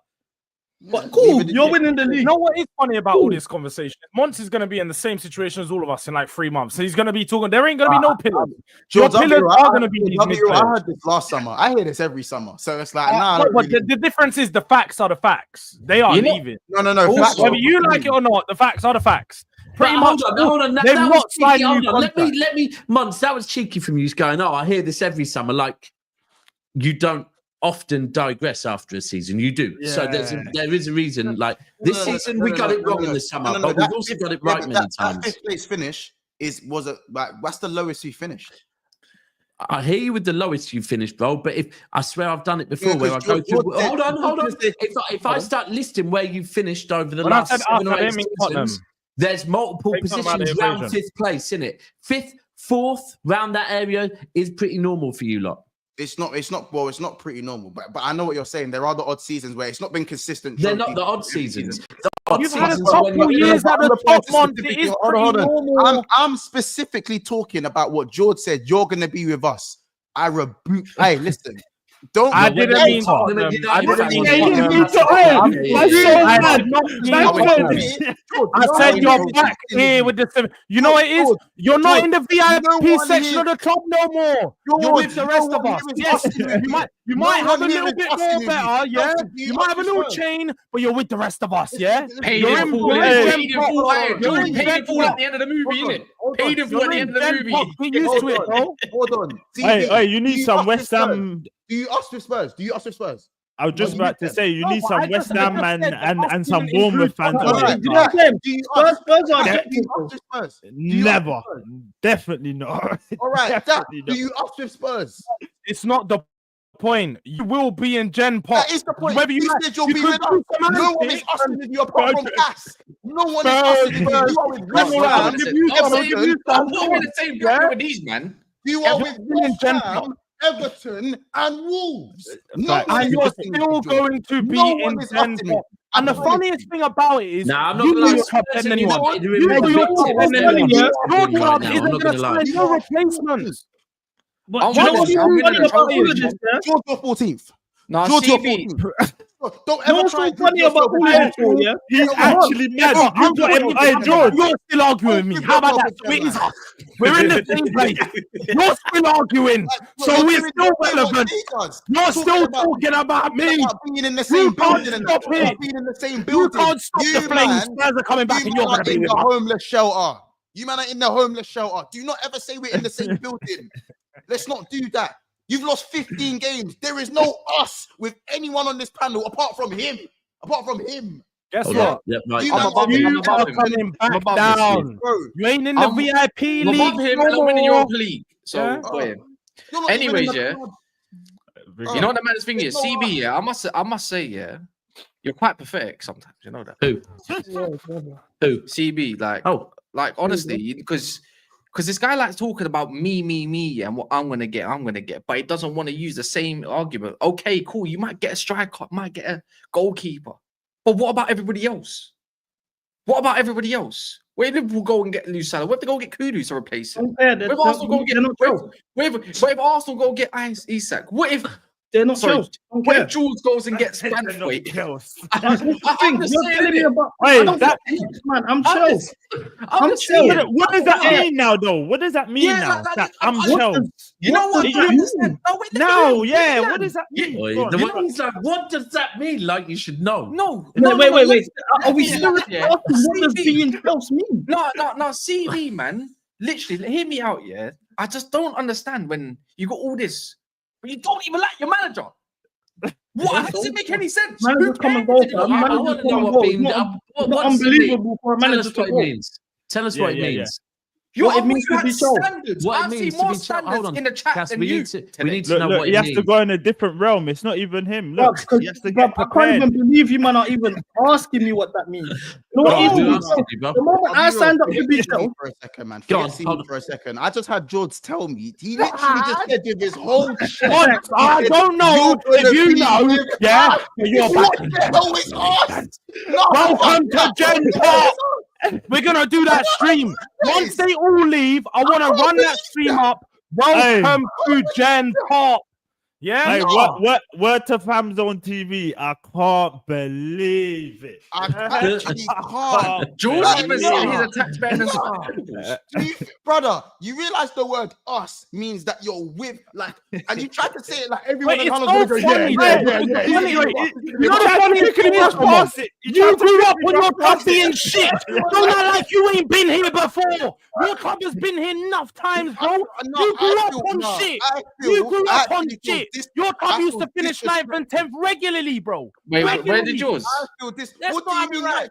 But cool, you're winning the league. You know what is funny about all this conversation? Monts is going to be in the same situation as all of us in like 3 months. So he's going to be talking. There ain't going to be no pillars. Your pillars are going to be these mid players. I heard this last summer. I hear this every summer. So it's like, but the difference is the facts are the facts. They are leaving. No. Also, whether you like it or not, the facts are the facts. Pretty much. Hold on. They've not signed new contracts. Let me, Monts, that was cheeky from you going, I hear this every summer. Like, you don't often digress after a season. You do. Yeah. So there is a reason. Like this season, we got it wrong in the summer, but we've also got it right many times. That 5th place finish that's the lowest we finished. I hear you with the lowest you finished, bro. But if I swear I've done it before, Yeah, where I go through. Hold on. said- If I start listing where you finished over the When I last said 7 or I 8 didn't mean Tottenham. seasons, there's multiple Take them out of the positions round equation. 5th place, isn't it? 5th, 4th, round that area is pretty normal for you lot. It's not pretty normal, but I know what you're saying. There are the odd seasons where it's not been consistent. They're trophy not the odd every seasons. season. The odd You've had a seasons are when couple you're- years at the top, Monts. It is Hold pretty on. normal. I'm specifically talking about what Jordz said. You're gonna be with us. I rebuke. Hey, listen. Don't. I didn't mean Tottenham. I didn't mean Tottenham. I said you're back here with the. You know what it is? You're not in the VIP section of the club no more. You're with the rest of us. Yes, you might have a little bit more better. Yeah, you might have a little chain, but you're with the rest of us. Yeah, Paid you're in in full at the end of the movie, innit? Paid in full at the end of the movie. Get used to it, bro. Hold on. Hey, you need some West Ham. Do you us with Spurs? I was just about to say, you No, need but some I West just Ham said and some include Bournemouth fans. Tottenham. on it. Do you us Spurs are do you people. us with Spurs? Never, definitely not. All right, that, Definitely do you us with Spurs? It's not the point. You will be in Gen Pop. That is the point. Whether You like- said you'll you be could with us. do No one is us with you apart from Cass. No one is us with you. You are with West Ham. I'm not in the same bracket with these, man. You are with West Gen Ham, Everton, and Wolves. No Fact. one And is you're us with still you. going to be No in one is Gen us with you. Pop. And the funniest thing about it is, Nah, I'm not you gonna lie. know you're top 10 anyone. You're You know victim. you're top 10 anyone. You're Your right club now, I'm isn't not going gonna to lie. sign no replacements. But I'm do you know winning. what's I'm really winning funny the about all trophy. of this? Yeah? George, you're 14th. Nah, George, you're CB. 14th. Don't You know ever what's try so and funny put about yourself all in of this, yeah? He's actually mad. You got him. Hey, George. You're still arguing with me. How about that? So it is us. We're in the same place. You're still arguing. So we're still relevant. You're still talking about me. Being in the same can't building. stop it. Being in the same You building. can't stop the flames. Spurs are coming back, You and you're man going to are be in with the us. homeless shelter. You man are in the homeless shelter. Do not ever say we're in the same building. Let's not do that. You've lost 15 games. There is no us with anyone on this panel apart from him. Guess Hold what? on. Yep, right. You I'm man above are him. I'm You above are him. coming back I'm above down. bro. You ain't in the I'm- VIP I'm league. above him no and I'm winning more. Europa League. So, Yeah. go ahead. You're not even in Anyways, the yeah. club. You know what the maddest thing is? There's no CB, yeah. I must say, yeah. You're quite pathetic sometimes. You know that. Who? Who? CB, like, Oh, honestly, because this guy likes talking about me, yeah, and what I'm gonna get, but he doesn't want to use the same argument. Okay, cool. You might get a striker, might get a goalkeeper, but what about everybody else? Where if Liverpool go and get Luke Salah? What if they go get Kudus to replace him? They're What if Arsenal go get? not Chelsea. What if Arsenal go get Isak? What if? They're not Sorry, Chelsea. Don't what care. if Jordz goes and gets Brentford? That's the thing. You're telling me about. Hey, I don't that- get Chelsea, man. I'm Chelsea. I'm just saying. saying. What does that mean now, though? What does that mean Yeah, now? like, That I'm what Chels. You know what? does I that understand. mean? No, wait, No, let yeah. me What does that mean? Oi, Go on. the one's like, what does that mean? Like you should know. No, Wait. Are we Yeah, serious? yeah. What does being Chelsea mean? No. CB, man. Literally, hear me out, yeah. I just don't understand when you got all this, but you don't even like your manager. What? Does it make any sense? Managers Who come and cares? go, fam. I Managers want to come know and what go. being. It's What not does it mean? unbelievable for a Tell manager us to what it go. means. Tell us Yeah, what it yeah, yeah. means. What it means to be Chelsea. standards. What it I've seen means to more be Chelsea. Hold standards on, in the chat Cass, than we you. need to Look, know look, what he it has means. to go in a different realm. It's not even him. Look, Bruv, he has to bruv, get I can't prepared. even believe you man are even asking me what that means. You know what Go it on, is to who be asked Chelsea? you, bro? The moment I signed up to be Forget Chelsea, CB for a second, man. Go on, Forget hold CB on. for a second. I just had Jordz tell me. He literally just said with his whole chest. Monts, I don't know You're gonna if you be know. with Yeah, us. but you're What back. the hell is us? No, Welcome to Gen Pop. We're gonna do that stream. Once they all leave, I want to run that stream up. Welcome to Gen Pop. Yeah. Hey, word to Fam Zone TV. I can't believe it. I actually can't. George even said Nah. he's a taxpayer than Brother, you realize the word us means that you're with, like, and you try to say it like everyone Wait, in it's Holland's so gonna go, funny. yeah. You know the funniest thing is, Monts, you grew up on your club being shit. Don't act like you ain't been here before. Your club has been here enough times, bro. You grew up on shit. You grew up on shit. Your club used to finish 9th and 10th regularly, bro. Wait, where Regularly. did yours? I feel this. Let's What do not you have it mean? right.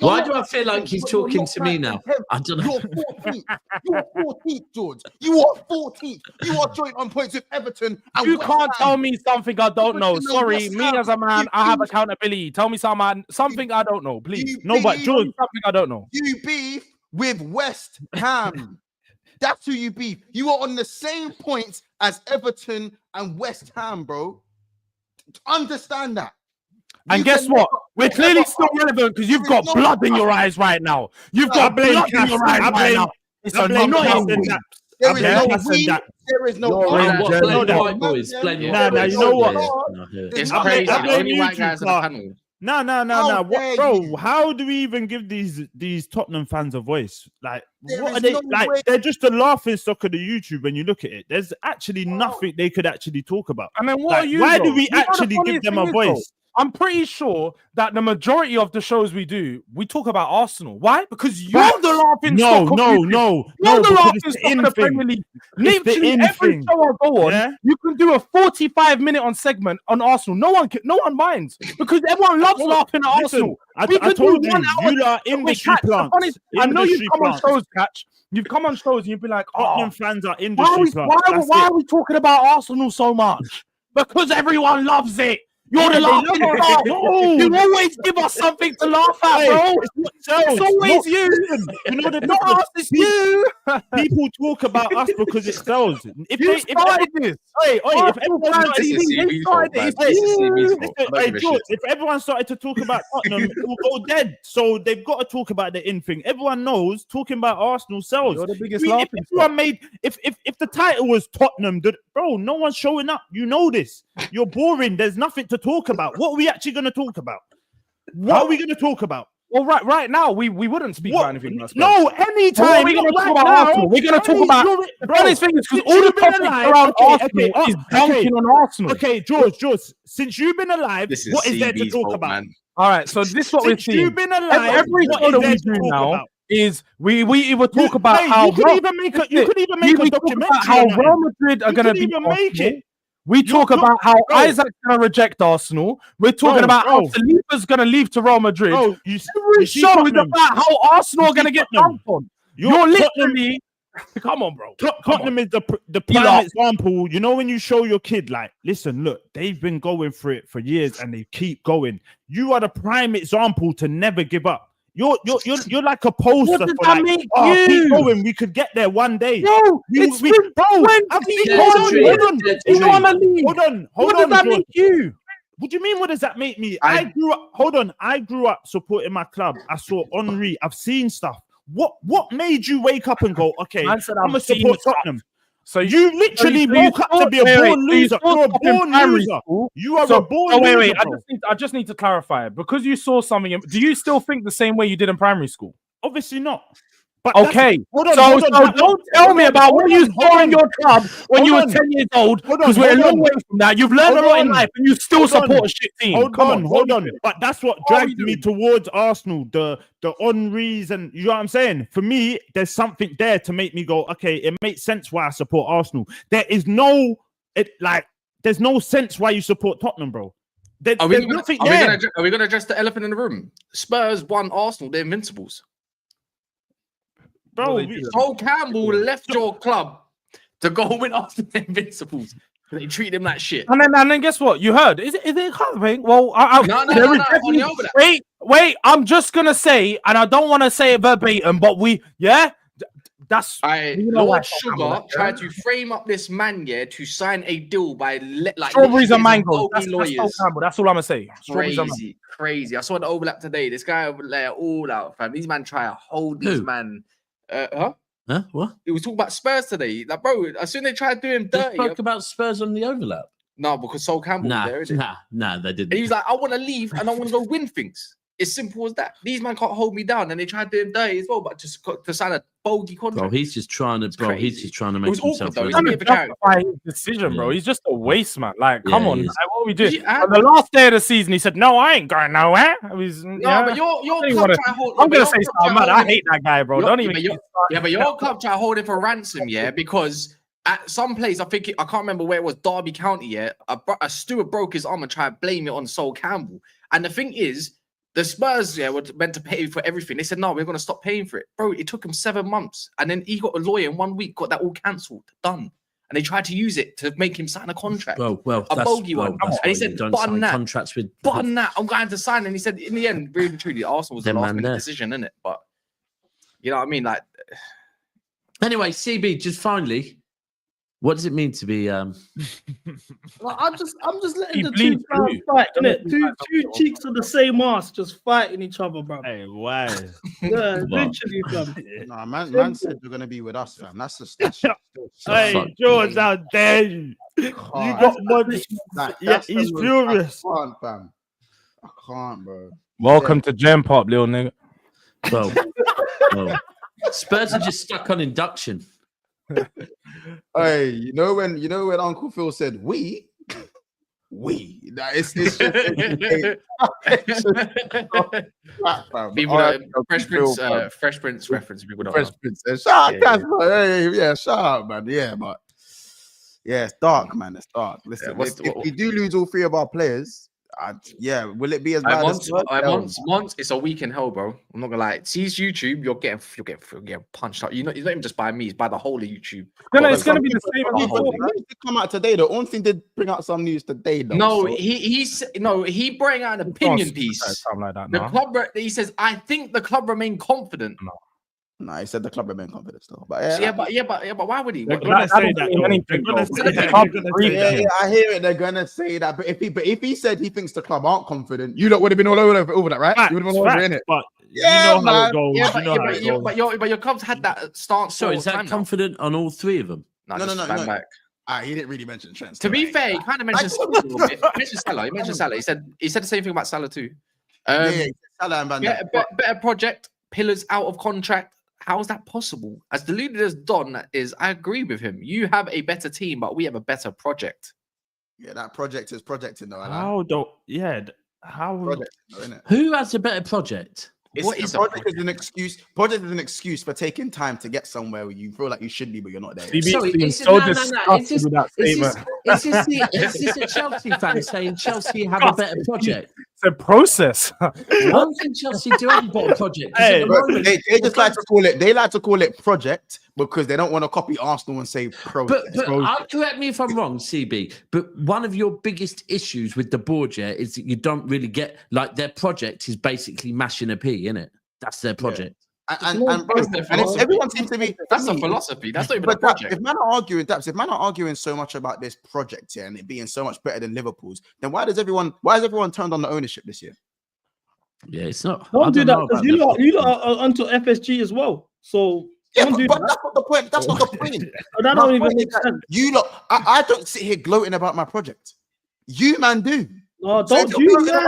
Why do I feel like he's talking to me now? I don't know. You're 14th. You're 14th, Jordz. You are 14th. You are joint on points with Everton. And You West can't Ham. tell me something I don't know. West Sorry, me Ham. as a man, I have accountability. Tell me something I don't know, please. No, but George, something I don't know. You beef with West Ham. That's who you beef. You are on the same points as Everton and West Ham, bro. Understand that. And guess what? We're clearly still relevant because you've got blood in your eyes right now. You've got blood in your eyes right now. It's annoying. There is no white boys. Nah, you know what? It's crazy. The only white guys on the panel. No. Bro, how do we even give these Tottenham fans a voice? Like, what are they like? They're just a laughing stock of the YouTube when you look at it. There's actually nothing they could actually talk about. I mean, what like, are you? Why do we actually give them a voice? I'm pretty sure that the majority of the shows we do, we talk about Arsenal. Why? Because you're the laughing stock. No. You're the laughing stock of the Premier League. Literally every show I go on, you can do a 45-minute on segment on Arsenal. No one minds because everyone loves laughing at Arsenal. I told you, you are industry plants. I know you've come on shows, Catch. You've come on shows and you'd be like, Tottenham fans are industry plants. Why are we talking about Arsenal so much? Because everyone loves it. You're the laughing stock. You always give us something to laugh at, bro. It's always you. You know, not us, it's you. People talk about us because it sells. If everyone started to talk about Tottenham, it will go dead. So they've got to talk about the in thing. Everyone knows talking about Arsenal sells. You're the biggest if the title was Tottenham, bro, no one's showing up. You know this. You're boring. There's nothing to talk about. What are we actually going to talk about? What are we going to talk about? Well, right now, we wouldn't speak about anything else. No, anytime. We're going to talk about Arsenal. We're going to talk about the funniest thing is because all the topics around Arsenal is dunking on Arsenal. Okay, George, since you've been alive, what is there to talk about? Man. All right, so this is what we're seeing. You've been alive, every show that we do now is we either talk about how you could even make a documentary how Real Madrid are going to be make it. We talk about how Isak's going to reject Arsenal. We're talking about how Saliba's going to leave to Real Madrid. Every show is about how Arsenal are going to get dumped on. You're literally... Come on, bro. Tottenham is the prime example. You know when you show your kid, like, listen, look, they've been going for it for years and they keep going. You are the prime example to never give up. You're like a poster. What does that make you? Keep going. We could get there one day. No, Hold on. What does that make you? What do you mean? What does that make me? I grew up supporting my club. I saw Henry. I've seen stuff. What made you wake up and go, okay, I'm gonna support Tottenham? So you literally woke up to be a born loser. You're a born loser. You are a born loser. Wait. I just need to clarify it because you saw something. Do you still think the same way you did in primary school? Obviously not. But okay, so don't tell me about what you saw in your club when you were 10 years old, because we're a long way from that. You've learned a lot in life, and you still support a shit team. Hold on. But that's what dragged me towards Arsenal, the Henrys, and you know what I'm saying? For me, there's something there to make me go, okay, it makes sense why I support Arsenal. There's no sense why you support Tottenham, bro. Are we going to address the elephant in the room? Spurs won Arsenal, they're invincibles. Bro, Sol Campbell left your club to go win after the Invincibles. They treat him like shit. And then guess what? You heard? Is it kind of thing? Well, no. Wait. I'm just gonna say, and I don't want to say it verbatim, but that's. Lord Sugar tried to frame up this man, to sign a deal by strawberries and mangoes. That's all I'm gonna say. Crazy. I saw the overlap today. This guy over there all out, fam. These man try to hold this man. What? He was talking about Spurs today. Like, bro, as soon as they tried to do him dirty. They spoke about Spurs on the overlap. No, because Sol Campbell was there, isn't it? Nah, they didn't. And he was like, I want to leave and I want to go win things. It's simple as that. These men can't hold me down, and they tried to do him dirty as well, but just to sign a bogey contract. Bro, he's just trying to make himself. He's trying to justify his decision, bro. He's just a waste man. Like, come on, like, what are we doing? On the last day of the season, he said, "No, I ain't going nowhere." But your club try hold. I'm gonna say something, man. I hate that guy, bro. Don't even. But your club try to hold him for ransom, because. At some place, I can't remember where it was, Derby County, a steward broke his arm and tried to blame it on Sol Campbell. And the thing is, The Spurs, were meant to pay for everything. They said, no, we're going to stop paying for it. Bro, it took him 7 months. And then he got a lawyer in 1 week, got that all cancelled, done. And they tried to use it to make him sign a contract. Well, a bogey one. And he said, button that. Contracts with button that. I'm going to sign. And he said, in the end, really and truly, Arsenal was the last minute decision, innit? But, you know what I mean? Like, anyway, CB, just finally, what does it mean to be? Well, I'm just letting the two fans fight, innit? Two cheeks of the same ass just fighting each other, bro. Hey, why? Yeah, literally, fam. Nah, man said you're gonna be with us, fam. That's the Hey, Jordz, how dare you? You got Monts. Yeah, he's furious. I can't, fam. I can't, bro. Welcome to Gem Pop, little nigga. Well, Spurs are just stuck on induction. Hey, you know when Uncle Phil said we, nah, it's just people Fresh Prince reference. People don't Fresh Prince. Shout out, man. Yeah, but yeah, it's dark, man. It's dark. Listen, if we do lose all 3 of our players, will it be as bad as Monts? It's a week in hell, bro. I'm not gonna lie. See his YouTube, you're getting punched out. It's not even just by me, it's by the whole of YouTube. It's gonna be the same. It come out today. The only thing did bring out some news today, though. No, he brought out an opinion piece. Something like that. The club, he says, I think the club remain confident. No, he said the club remain confident still. But but why would he? They're gonna say that. I hear it. They're gonna say that. But if he said he thinks the club aren't confident, you lot would have been all over that, right? You would have been all over in it. But you know how it goes. But your club's had that stance. So is that confident on all 3 of them? No. He didn't really mention Trent. To be fair, he kind of mentioned Salah a little bit. He mentioned Salah. He said the same thing about Salah too. Salah and Van Dijk. Better project. Pillars out of contract. How is that possible? As deluded as Don is, I agree with him. You have a better team, but we have a better project. Yeah, that project is projecting though. How? Who has a better project? Project is an excuse. Project is an excuse for taking time to get somewhere where you feel like you should be, but you're not there. Is this a Chelsea fan saying Chelsea have a better project? It's a process. I don't think Chelsea do have a better project. Hey, they just like to call it. They like to call it project because they don't want to copy Arsenal and say project. But correct me if I'm wrong, CB. But one of your biggest issues with the board, is that you don't really get their project is basically mashing a P, isn't it? That's their project. And everyone seems to be. That's a philosophy. That's not even a project. If man are arguing so much about this project here and it being so much better than Liverpool's, then why has everyone turned on the ownership this year? Yeah, it's not. Don't do that because you lot are onto FSG as well. So that's not the point. That's not the point. That don't even make sense. You lot, I don't sit here gloating about my project. You man do. No, don't you, man.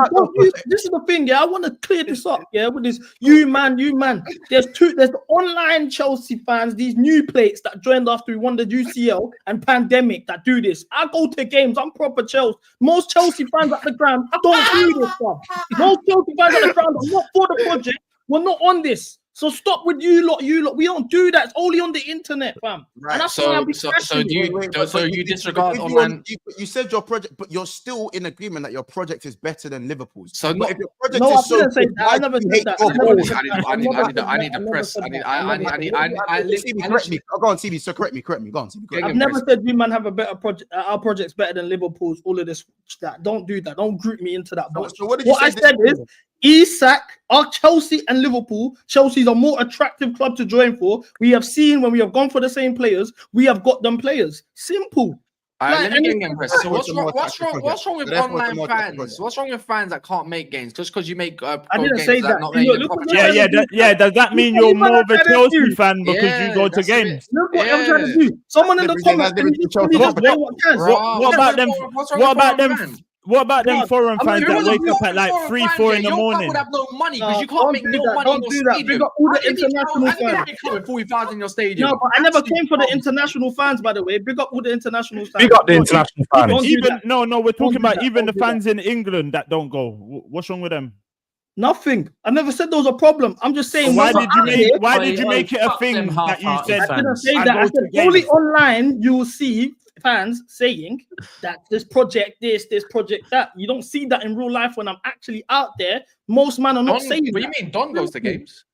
This is the thing, I want to clear this up, with this you man. There's the online Chelsea fans, these new plates that joined after we won the UCL and pandemic that do this. I go to games, I'm proper Chelsea. Most Chelsea fans at the ground don't do this stuff. Most Chelsea fans at the ground are not for the project. We're not on this. So stop with you lot. We don't do that. It's only on the internet, fam. Right. And that's so you disregard online. You said your project, but you're still in agreement that your project is better than Liverpool's. So if your project is so good, I never said that. I need the press. Go on, CB. So correct me. Go on, CB. I've never said we man have a better project. Our project's better than Liverpool's. All of this. Don't do that. Don't group me into that. So what did you say? I said is Isak, our Chelsea and Liverpool. Chelsea's a more attractive club to join for. We have seen when we have gone for the same players, we have got them players. Simple. So what's wrong with online fans? What's wrong with fans that can't make games just because you make? I didn't say that. Does that mean you're more of a Chelsea fan because you go to games? Look what I'm trying to do. Someone in the comments. What about them? What about them foreign fans that wake up at like 3-4 in the morning? Would have no money because you can't make no money in your stadium. All the international fans. 40,000 in your stadium. No, but I never came for the international fans, by the way. Big up all the international fans. Big up the international fans. We're talking about even the fans in England that don't go. What's wrong with them? Nothing. I never said there was a problem. I'm just saying. Why did you make it a thing that you said? I didn't say that. I said only online you will see fans saying that this project that. You don't see that in real life when I'm actually out there. Most men are not saying. What do you mean? Don goes to games.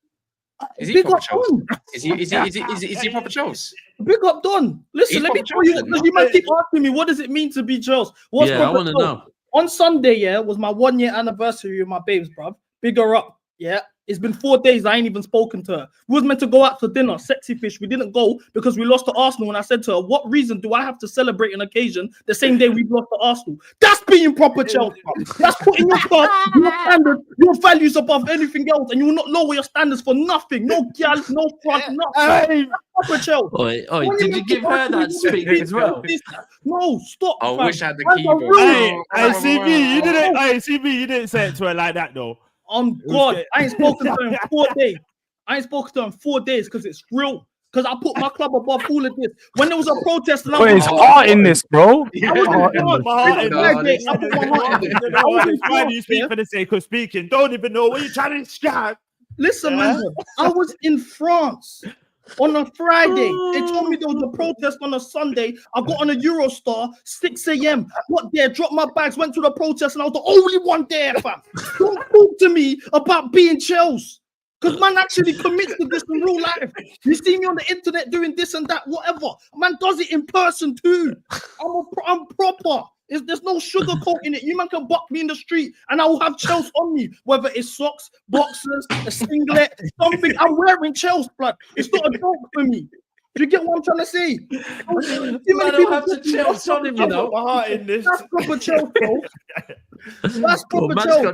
Is he Big proper up Chels? Don. Is he proper Chels? Big up Don. Listen, He's let me proper tell you. Chels, Because you might keep asking me, what does it mean to be Chels? What's Yeah, I proper want to Chels? know. On Sunday, yeah, was my 1 year anniversary with my babes, bruv. Big her up. Yeah. It's been 4 days. I ain't even spoken to her. We was meant to go out for dinner, sexy fish. We didn't go because we lost to Arsenal. And I said to her, what reason do I have to celebrate an occasion the same day we've lost to Arsenal? That's being proper Chelsea. That's putting your club, your standards, your values above anything else. And you will not lower your standards for nothing. No gal, no front, nothing. That's proper Chelsea. Oi, did you give her that speech as well? No, stop. I fam. wish I had the That's a keyboard. rule. Hey, CB, you didn't. Hey, CB, you didn't say it to her like that though. God, I ain't spoken to her in 4 days. I ain't spoken to her in 4 days because it's real. Because I put my club above all of this. When there was a protest, and Wait, it's art in this, bro. Why do you speak for the sake of speaking? Don't even know what you're trying to scam. Listen, man, I was in France on a Friday. They told me there was a protest on a Sunday. I got on a Eurostar, 6 a.m. Got there, dropped my bags, went to the protest, and I was the only one there, fam. Don't talk to me about being Chels. Because man actually commits to this in real life. You see me on the internet doing this and that, whatever. Man does it in person too. I'm proper. There's no sugarcoat in it. You man can buck me in the street and I will have Chels on me, whether it's socks, boxers, a singlet, something. I'm wearing Chels, blood. It's not a joke for me. Do you get what I'm trying to say? I don't have to Chels on him, you know. My heart in this. That's proper Chels, bro. That's proper Chels.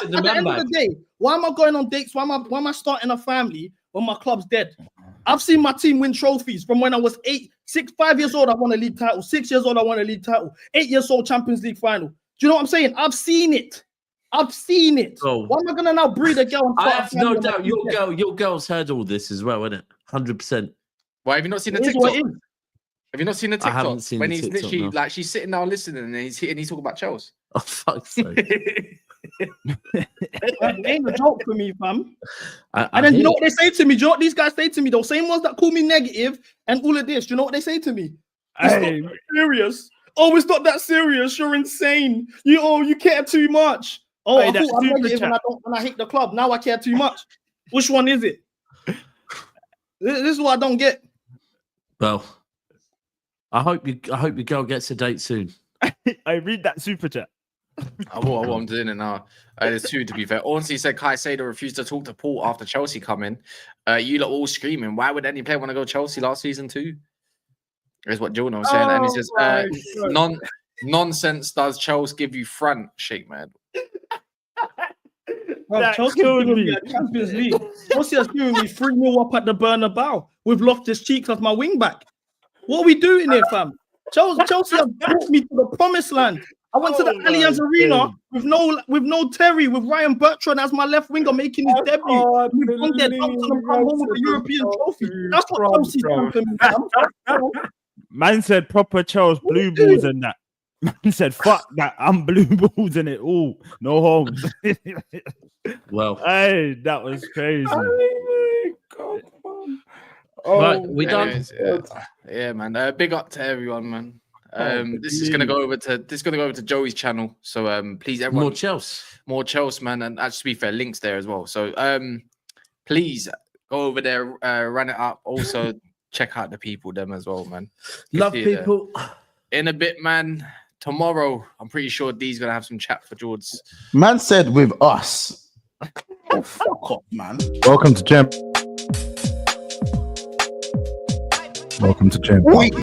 At the end of the day, why am I going on dates? Why am I starting a family when my club's dead? I've seen my team win trophies from when I was 5 years old. I won a league title. 6 years old, I won a league title. 8 years old, Champions League final. Do you know what I'm saying? I've seen it. Oh. Why am I gonna now breed a girl? I have no doubt your girl's heard all this as well, isn't it? 100%. Why have you not seen the It is TikTok? what it is. Have you not seen the TikTok? I haven't seen when the he's TikTok, literally no. like she's sitting down listening and he's talking about Chels. Oh, fuck's sake. It ain't a joke for me, fam. I And then you hear know what they say to me? Do you know what these guys say to me? Those same ones that call me negative and all of this. Do you know what they say to me? It's Hey. not that serious. Oh, it's not that serious. You're insane. You care too much. Oh, Hey, I that thought I'm super negative chat. and I hate the club. Now I care too much. Which one is it? This is what I don't get. Well, I hope your girl gets a date soon. I read that super chat. I'm doing it now. There's two, to be fair. Honestly, said Caicedo refused to talk to Paul after Chelsea come in. You lot all screaming. Why would any player want to go Chelsea last season too? Is what Jonah was saying. And he says, nonsense does Chelsea give you front, shake man. That Chelsea has killed given me. me a Champions League. Chelsea has given me 3-0 up at the Bernabeu with Loftus-Cheek as my wing back. What are we doing here, fam? Chelsea have brought me to the promised land. I went to the Allianz Arena with no Terry, with Ryan Bertrand as my left winger making his debut. We've gone there, Tottenham come home with the European trophy. That's what Chelsea's done for me, fam. Man said proper Chels blue balls and that. Man said fuck that. I'm blue balls in it all. No homes. Well, Hey, that was crazy. right, we done. Anyways, yeah, man. Big up to everyone, man. This is gonna go over to Joey's channel. So please, everyone, More Chels. man. And actually, to be fair, links there as well. So please go over there, run it up. Also, check out the people, them as well, man. Love people. In a bit, man. Tomorrow, I'm pretty sure D's gonna have some chat for Jordz. Man said with us. Oh, fuck off, man. Welcome to Gem. Welcome to Gem.